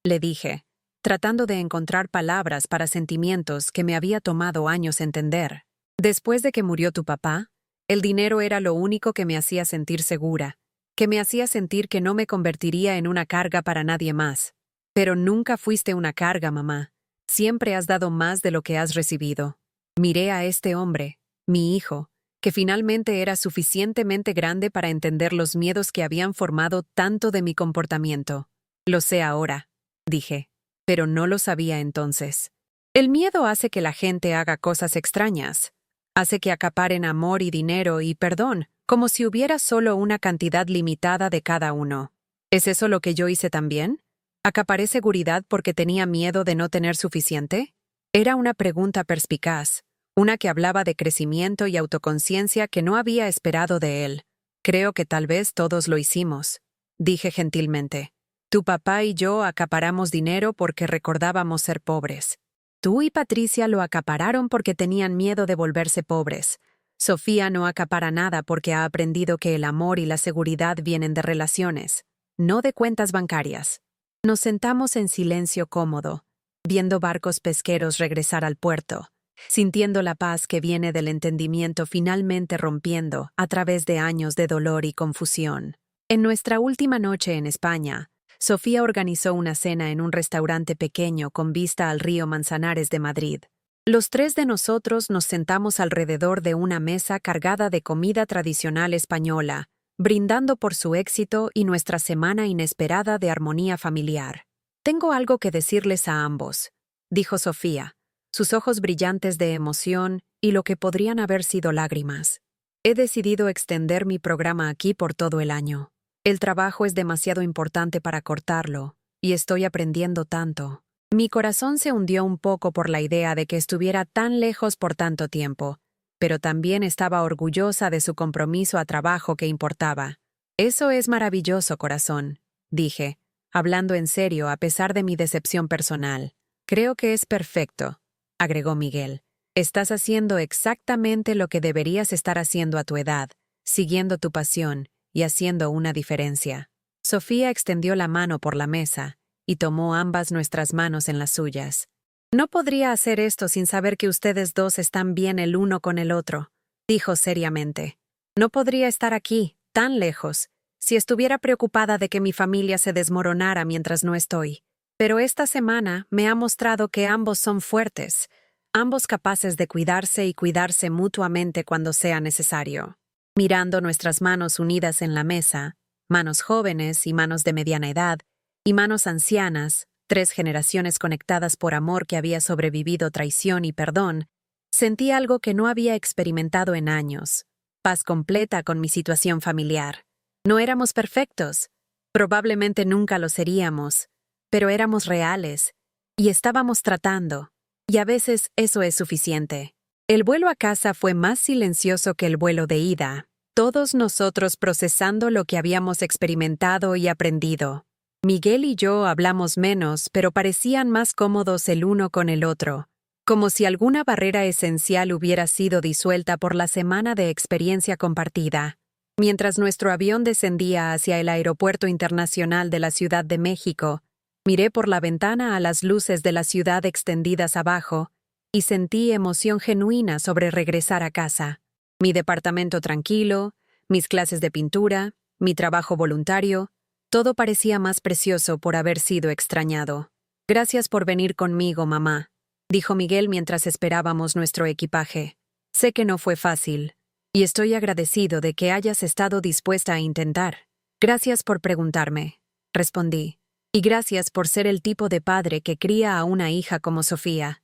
[SPEAKER 1] le dije, tratando de encontrar palabras para sentimientos que me había tomado años entender. «Después de que murió tu papá, el dinero era lo único que me hacía sentir segura, que me hacía sentir que no me convertiría en una carga para nadie más. Pero nunca fuiste una carga, mamá. Siempre has dado más de lo que has recibido». Miré a este hombre, mi hijo, que finalmente era suficientemente grande para entender los miedos que habían formado tanto de mi comportamiento. «Lo sé ahora», dije, pero no lo sabía entonces. El miedo hace que la gente haga cosas extrañas. Hace que acaparen amor y dinero y perdón, como si hubiera solo una cantidad limitada de cada uno. ¿Es eso lo que yo hice también? ¿Acaparé seguridad porque tenía miedo de no tener suficiente? Era una pregunta perspicaz, una que hablaba de crecimiento y autoconciencia que no había esperado de él. Creo que tal vez todos lo hicimos, dije gentilmente. Tu papá y yo acaparamos dinero porque recordábamos ser pobres. Tú y Patricia lo acapararon porque tenían miedo de volverse pobres. Sofía no acapara nada porque ha aprendido que el amor y la seguridad vienen de relaciones, no de cuentas bancarias. Nos sentamos en silencio cómodo, viendo barcos pesqueros regresar al puerto, sintiendo la paz que viene del entendimiento finalmente rompiendo a través de años de dolor y confusión. En nuestra última noche en España, Sofía organizó una cena en un restaurante pequeño con vista al río Manzanares de Madrid. Los tres de nosotros nos sentamos alrededor de una mesa cargada de comida tradicional española, brindando por su éxito y nuestra semana inesperada de armonía familiar. Tengo algo que decirles a ambos, dijo Sofía, sus ojos brillantes de emoción y lo que podrían haber sido lágrimas. He decidido extender mi programa aquí por todo el año. El trabajo es demasiado importante para cortarlo, y estoy aprendiendo tanto. Mi corazón se hundió un poco por la idea de que estuviera tan lejos por tanto tiempo, pero también estaba orgullosa de su compromiso a trabajo que importaba. Eso es maravilloso, corazón, dije, hablando en serio a pesar de mi decepción personal. Creo que es perfecto, agregó Miguel. Estás haciendo exactamente lo que deberías estar haciendo a tu edad, siguiendo tu pasión y haciendo una diferencia. Sofía extendió la mano por la mesa y tomó ambas nuestras manos en las suyas. No podría hacer esto sin saber que ustedes dos están bien el uno con el otro, dijo seriamente. No podría estar aquí, tan lejos, si estuviera preocupada de que mi familia se desmoronara mientras no estoy. Pero esta semana me ha mostrado que ambos son fuertes, ambos capaces de cuidarse y cuidarse mutuamente cuando sea necesario. Mirando nuestras manos unidas en la mesa, manos jóvenes y manos de mediana edad, y manos ancianas, 3 generaciones conectadas por amor que había sobrevivido traición y perdón, sentí algo que no había experimentado en años, paz completa con mi situación familiar. No éramos perfectos, probablemente nunca lo seríamos, pero éramos reales, y estábamos tratando, y a veces eso es suficiente. El vuelo a casa fue más silencioso que el vuelo de ida, todos nosotros procesando lo que habíamos experimentado y aprendido. Miguel y yo hablamos menos, pero parecían más cómodos el uno con el otro, como si alguna barrera esencial hubiera sido disuelta por la semana de experiencia compartida. Mientras nuestro avión descendía hacia el Aeropuerto Internacional de la Ciudad de México, miré por la ventana a las luces de la ciudad extendidas abajo y sentí emoción genuina sobre regresar a casa. Mi departamento tranquilo, mis clases de pintura, mi trabajo voluntario, todo parecía más precioso por haber sido extrañado. Gracias por venir conmigo, mamá, dijo Miguel mientras esperábamos nuestro equipaje. Sé que no fue fácil, y estoy agradecido de que hayas estado dispuesta a intentar. Gracias por preguntarme, respondí, y gracias por ser el tipo de padre que cría a una hija como Sofía.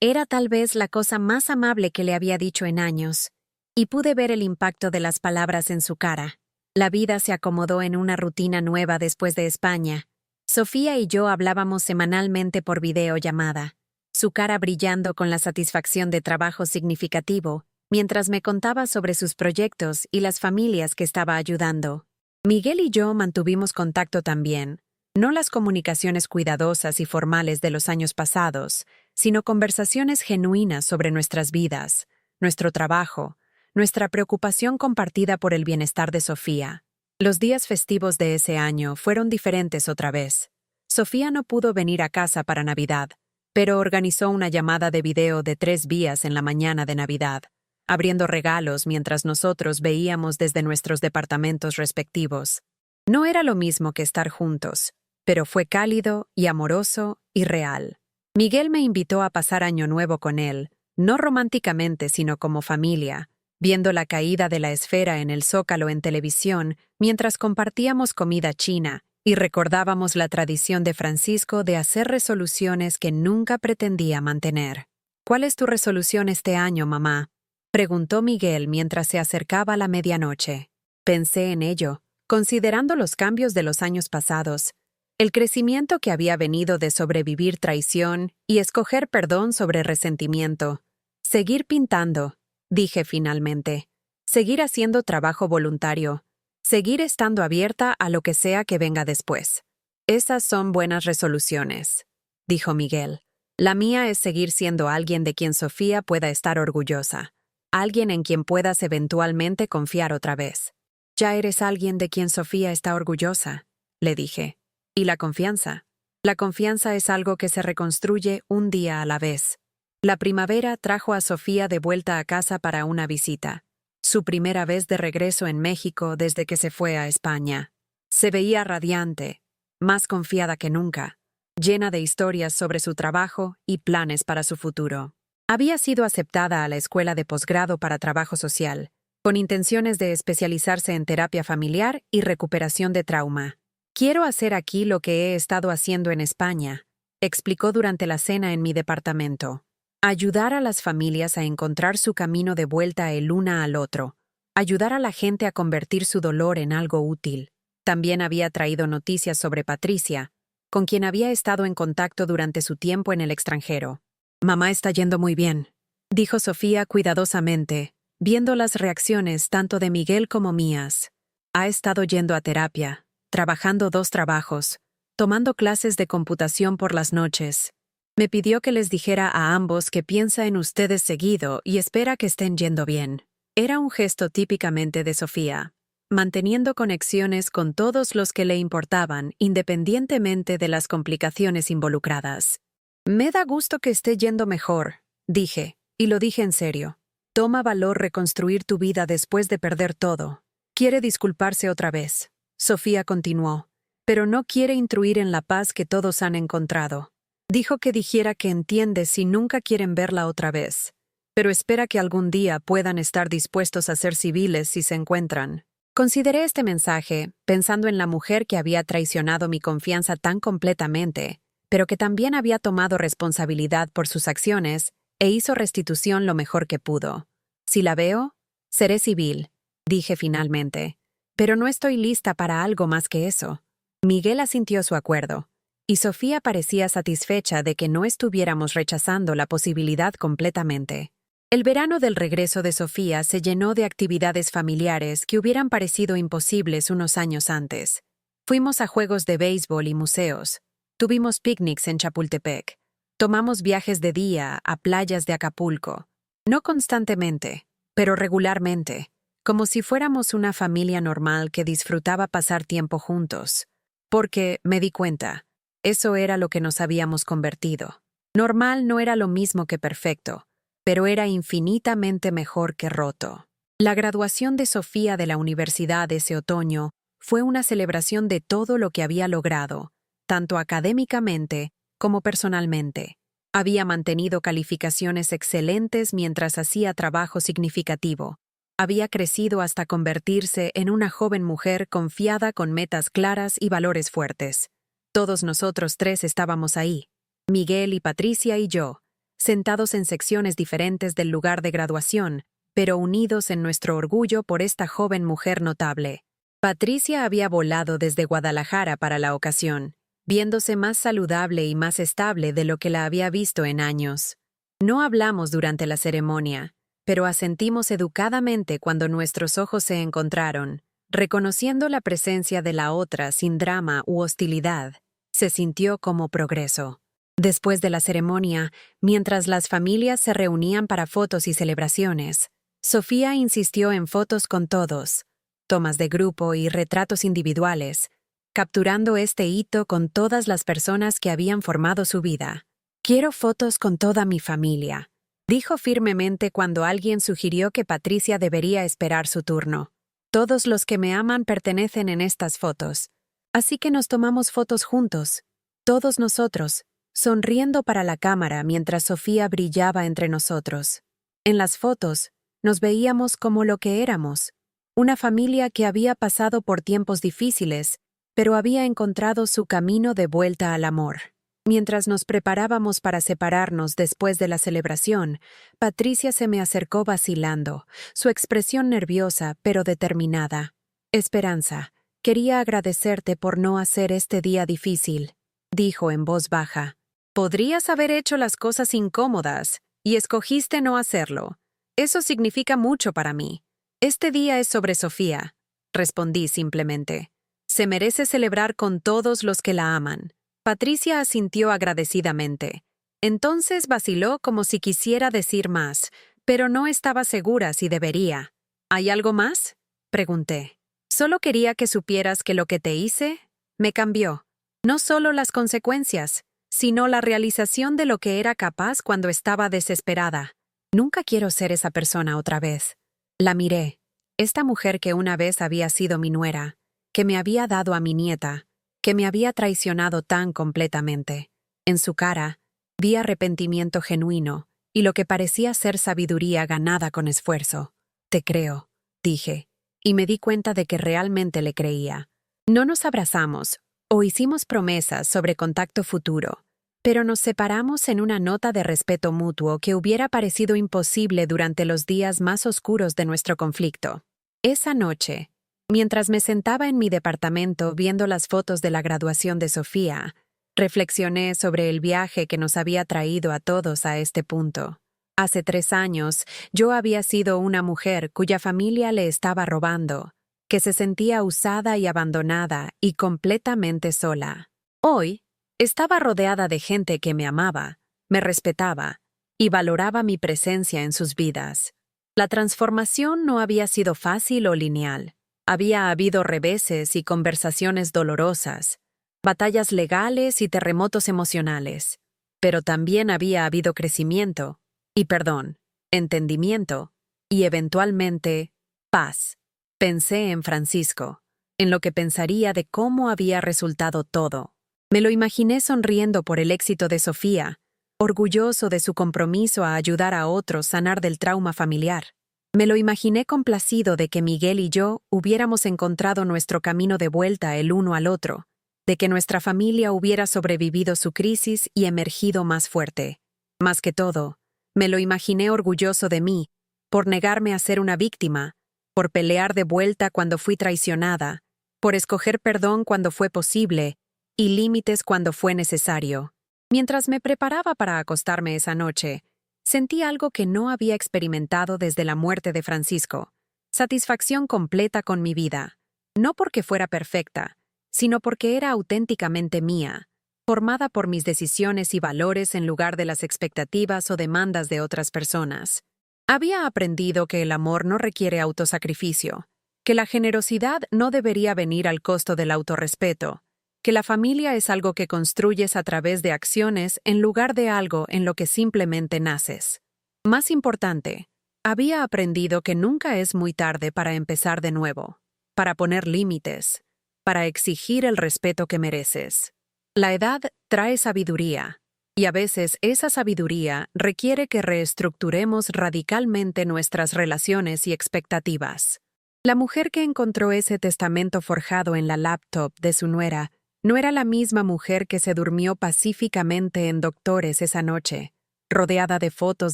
[SPEAKER 1] Era tal vez la cosa más amable que le había dicho en años, y pude ver el impacto de las palabras en su cara. La vida se acomodó en una rutina nueva después de España. Sofía y yo hablábamos semanalmente por videollamada, su cara brillando con la satisfacción de trabajo significativo, mientras me contaba sobre sus proyectos y las familias que estaba ayudando. Miguel y yo mantuvimos contacto también, no las comunicaciones cuidadosas y formales de los años pasados, sino conversaciones genuinas sobre nuestras vidas, nuestro trabajo, nuestra preocupación compartida por el bienestar de Sofía. Los días festivos de ese año fueron diferentes otra vez. Sofía no pudo venir a casa para Navidad, pero organizó una llamada de video de 3 vías en la mañana de Navidad, abriendo regalos mientras nosotros veíamos desde nuestros departamentos respectivos. No era lo mismo que estar juntos, pero fue cálido y amoroso y real. Miguel me invitó a pasar Año Nuevo con él, no románticamente sino como familia, viendo la caída de la esfera en el Zócalo en televisión mientras compartíamos comida china y recordábamos la tradición de Francisco de hacer resoluciones que nunca pretendía mantener. ¿Cuál es tu resolución este año, mamá?, preguntó Miguel mientras se acercaba la medianoche. Pensé en ello, considerando los cambios de los años pasados, el crecimiento que había venido de sobrevivir traición y escoger perdón sobre resentimiento. Seguir pintando, dije finalmente. Seguir haciendo trabajo voluntario. Seguir estando abierta a lo que sea que venga después. Esas son buenas resoluciones, dijo Miguel. La mía es seguir siendo alguien de quien Sofía pueda estar orgullosa. Alguien en quien puedas eventualmente confiar otra vez. Ya eres alguien de quien Sofía está orgullosa, le dije. ¿Y la confianza? La confianza es algo que se reconstruye un día a la vez. La primavera trajo a Sofía de vuelta a casa para una visita. Su primera vez de regreso en México desde que se fue a España. Se veía radiante, más confiada que nunca, llena de historias sobre su trabajo y planes para su futuro. Había sido aceptada a la escuela de posgrado para trabajo social, con intenciones de especializarse en terapia familiar y recuperación de trauma. Quiero hacer aquí lo que he estado haciendo en España, explicó durante la cena en mi departamento. Ayudar a las familias a encontrar su camino de vuelta el una al otro. Ayudar a la gente a convertir su dolor en algo útil. También había traído noticias sobre Patricia, con quien había estado en contacto durante su tiempo en el extranjero. Mamá está yendo muy bien, dijo Sofía cuidadosamente, viendo las reacciones tanto de Miguel como mías. Ha estado yendo a terapia, trabajando 2 trabajos, tomando clases de computación por las noches. Me pidió que les dijera a ambos que piensa en ustedes seguido y espera que estén yendo bien. Era un gesto típicamente de Sofía, manteniendo conexiones con todos los que le importaban, independientemente de las complicaciones involucradas. Me da gusto que esté yendo mejor, dije, y lo dije en serio. Toma valor reconstruir tu vida después de perder todo. Quiere disculparse otra vez. Sofía continuó, pero no quiere intruir en la paz que todos han encontrado. Dijo que dijera que entiende si nunca quieren verla otra vez, pero espera que algún día puedan estar dispuestos a ser civiles si se encuentran. Consideré este mensaje pensando en la mujer que había traicionado mi confianza tan completamente, pero que también había tomado responsabilidad por sus acciones e hizo restitución lo mejor que pudo. Si la veo, seré civil, dije finalmente, pero no estoy lista para algo más que eso. Miguel asintió su acuerdo, y Sofía parecía satisfecha de que no estuviéramos rechazando la posibilidad completamente. El verano del regreso de Sofía se llenó de actividades familiares que hubieran parecido imposibles unos años antes. Fuimos a juegos de béisbol y museos. Tuvimos picnics en Chapultepec. Tomamos viajes de día a playas de Acapulco. No constantemente, pero regularmente, como si fuéramos una familia normal que disfrutaba pasar tiempo juntos. Porque, me di cuenta, eso era lo que nos habíamos convertido. Normal no era lo mismo que perfecto, pero era infinitamente mejor que roto. La graduación de Sofía de la universidad ese otoño fue una celebración de todo lo que había logrado, tanto académicamente como personalmente. Había mantenido calificaciones excelentes mientras hacía trabajo significativo. Había crecido hasta convertirse en una joven mujer confiada con metas claras y valores fuertes. Todos nosotros 3 estábamos ahí, Miguel y Patricia y yo, sentados en secciones diferentes del lugar de graduación, pero unidos en nuestro orgullo por esta joven mujer notable. Patricia había volado desde Guadalajara para la ocasión, viéndose más saludable y más estable de lo que la había visto en años. No hablamos durante la ceremonia, pero asentimos educadamente cuando nuestros ojos se encontraron, reconociendo la presencia de la otra sin drama u hostilidad. Se sintió como progreso. Después de la ceremonia, mientras las familias se reunían para fotos y celebraciones, Sofía insistió en fotos con todos, tomas de grupo y retratos individuales, capturando este hito con todas las personas que habían formado su vida. «Quiero fotos con toda mi familia», dijo firmemente cuando alguien sugirió que Patricia debería esperar su turno. «Todos los que me aman pertenecen en estas fotos. Así que nos tomamos fotos juntos, todos nosotros, sonriendo para la cámara mientras Sofía brillaba entre nosotros. En las fotos, nos veíamos como lo que éramos, una familia que había pasado por tiempos difíciles, pero había encontrado su camino de vuelta al amor. Mientras nos preparábamos para separarnos después de la celebración, Patricia se me acercó vacilando, su expresión nerviosa pero determinada. «Esperanza, quería agradecerte por no hacer este día difícil», dijo en voz baja. «Podrías haber hecho las cosas incómodas y escogiste no hacerlo. Eso significa mucho para mí. Este día es sobre Sofía, respondí simplemente. Se merece celebrar con todos los que la aman. Patricia asintió agradecidamente. Entonces vaciló como si quisiera decir más, pero no estaba segura si debería. ¿Hay algo más?, pregunté. Solo quería que supieras que lo que te hice me cambió. No solo las consecuencias, sino la realización de lo que era capaz cuando estaba desesperada. Nunca quiero ser esa persona otra vez. La miré. Esta mujer que una vez había sido mi nuera, que me había dado a mi nieta, que me había traicionado tan completamente. En su cara, vi arrepentimiento genuino y lo que parecía ser sabiduría ganada con esfuerzo. Te creo, dije, y me di cuenta de que realmente le creía. No nos abrazamos o hicimos promesas sobre contacto futuro, pero nos separamos en una nota de respeto mutuo que hubiera parecido imposible durante los días más oscuros de nuestro conflicto. Esa noche, mientras me sentaba en mi departamento viendo las fotos de la graduación de Sofía, reflexioné sobre el viaje que nos había traído a todos a este punto. Hace 3 años, yo había sido una mujer cuya familia le estaba robando, que se sentía usada y abandonada y completamente sola. Hoy, estaba rodeada de gente que me amaba, me respetaba y valoraba mi presencia en sus vidas. La transformación no había sido fácil o lineal. Había habido reveses y conversaciones dolorosas, batallas legales y terremotos emocionales. Pero también había habido crecimiento y perdón, entendimiento y eventualmente paz. Pensé en Francisco, en lo que pensaría de cómo había resultado todo. Me lo imaginé sonriendo por el éxito de Sofía, orgulloso de su compromiso a ayudar a otros a sanar del trauma familiar. Me lo imaginé complacido de que Miguel y yo hubiéramos encontrado nuestro camino de vuelta el uno al otro, de que nuestra familia hubiera sobrevivido su crisis y emergido más fuerte. Más que todo, me lo imaginé orgulloso de mí, por negarme a ser una víctima, por pelear de vuelta cuando fui traicionada, por escoger perdón cuando fue posible y límites cuando fue necesario. Mientras me preparaba para acostarme esa noche, sentí algo que no había experimentado desde la muerte de Francisco: satisfacción completa con mi vida, no porque fuera perfecta, sino porque era auténticamente mía, formada por mis decisiones y valores en lugar de las expectativas o demandas de otras personas. Había aprendido que el amor no requiere autosacrificio, que la generosidad no debería venir al costo del autorrespeto, que la familia es algo que construyes a través de acciones en lugar de algo en lo que simplemente naces. Más importante, había aprendido que nunca es muy tarde para empezar de nuevo, para poner límites, para exigir el respeto que mereces. La edad trae sabiduría, y a veces esa sabiduría requiere que reestructuremos radicalmente nuestras relaciones y expectativas. La mujer que encontró ese testamento forjado en la laptop de su nuera no era la misma mujer que se durmió pacíficamente en Doctores esa noche, rodeada de fotos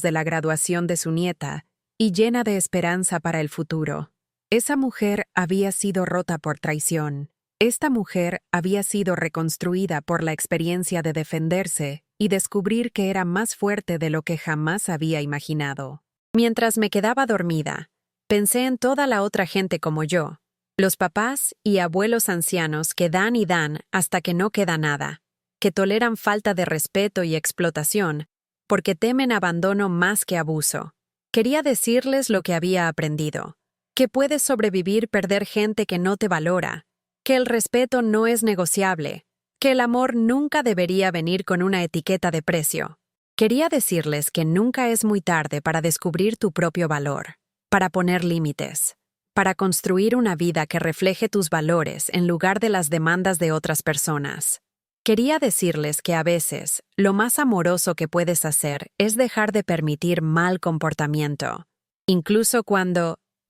[SPEAKER 1] de la graduación de su nieta y llena de esperanza para el futuro. Esa mujer había sido rota por traición. Esta mujer había sido reconstruida por la experiencia de defenderse y descubrir que era más fuerte de lo que jamás había imaginado. Mientras me quedaba dormida, pensé en toda la otra gente como yo, los papás y abuelos ancianos que dan y dan hasta que no queda nada, que toleran falta de respeto y explotación porque temen abandono más que abuso. Quería decirles lo que había aprendido, que puedes sobrevivir perder gente que no te valora, que el respeto no es negociable, que el amor nunca debería venir con una etiqueta de precio. Quería decirles que nunca es muy tarde para descubrir tu propio valor, para poner límites, para construir una vida que refleje tus valores en lugar de las demandas de otras personas. Quería decirles que a veces, lo más amoroso que puedes hacer es dejar de permitir mal comportamiento, incluso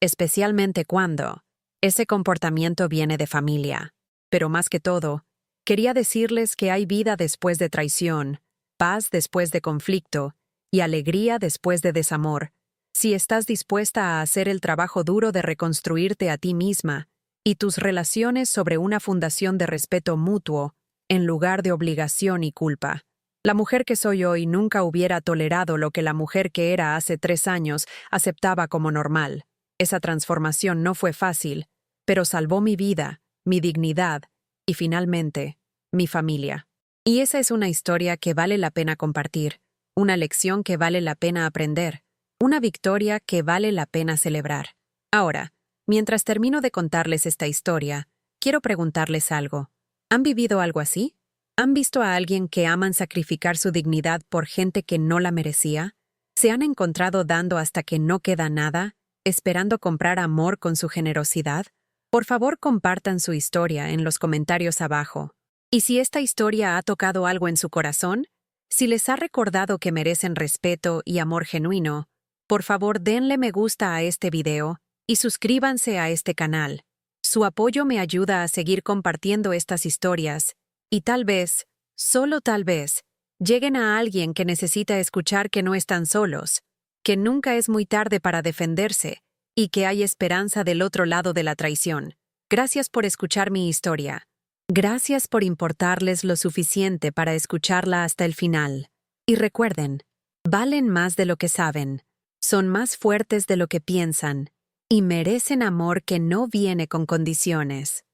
[SPEAKER 1] especialmente cuando, ese comportamiento viene de familia. Pero más que todo, quería decirles que hay vida después de traición, paz después de conflicto y alegría después de desamor, si estás dispuesta a hacer el trabajo duro de reconstruirte a ti misma y tus relaciones sobre una fundación de respeto mutuo, en lugar de obligación y culpa. La mujer que soy hoy nunca hubiera tolerado lo que la mujer que era hace 3 años aceptaba como normal. Esa transformación no fue fácil, pero salvó mi vida, mi dignidad y, finalmente, mi familia. Y esa es una historia que vale la pena compartir, una lección que vale la pena aprender, una victoria que vale la pena celebrar. Ahora, mientras termino de contarles esta historia, quiero preguntarles algo. ¿Han vivido algo así? ¿Han visto a alguien que aman sacrificar su dignidad por gente que no la merecía? ¿Se han encontrado dando hasta que no queda nada, esperando comprar amor con su generosidad? Por favor, compartan su historia en los comentarios abajo. Y si esta historia ha tocado algo en su corazón, si les ha recordado que merecen respeto y amor genuino, por favor denle me gusta a este video y suscríbanse a este canal. Su apoyo me ayuda a seguir compartiendo estas historias y tal vez, solo tal vez, lleguen a alguien que necesita escuchar que no están solos, que nunca es muy tarde para defenderse y que hay esperanza del otro lado de la traición. Gracias por escuchar mi historia. Gracias por importarles lo suficiente para escucharla hasta el final. Y recuerden, valen más de lo que saben, son más fuertes de lo que piensan y merecen amor que no viene con condiciones.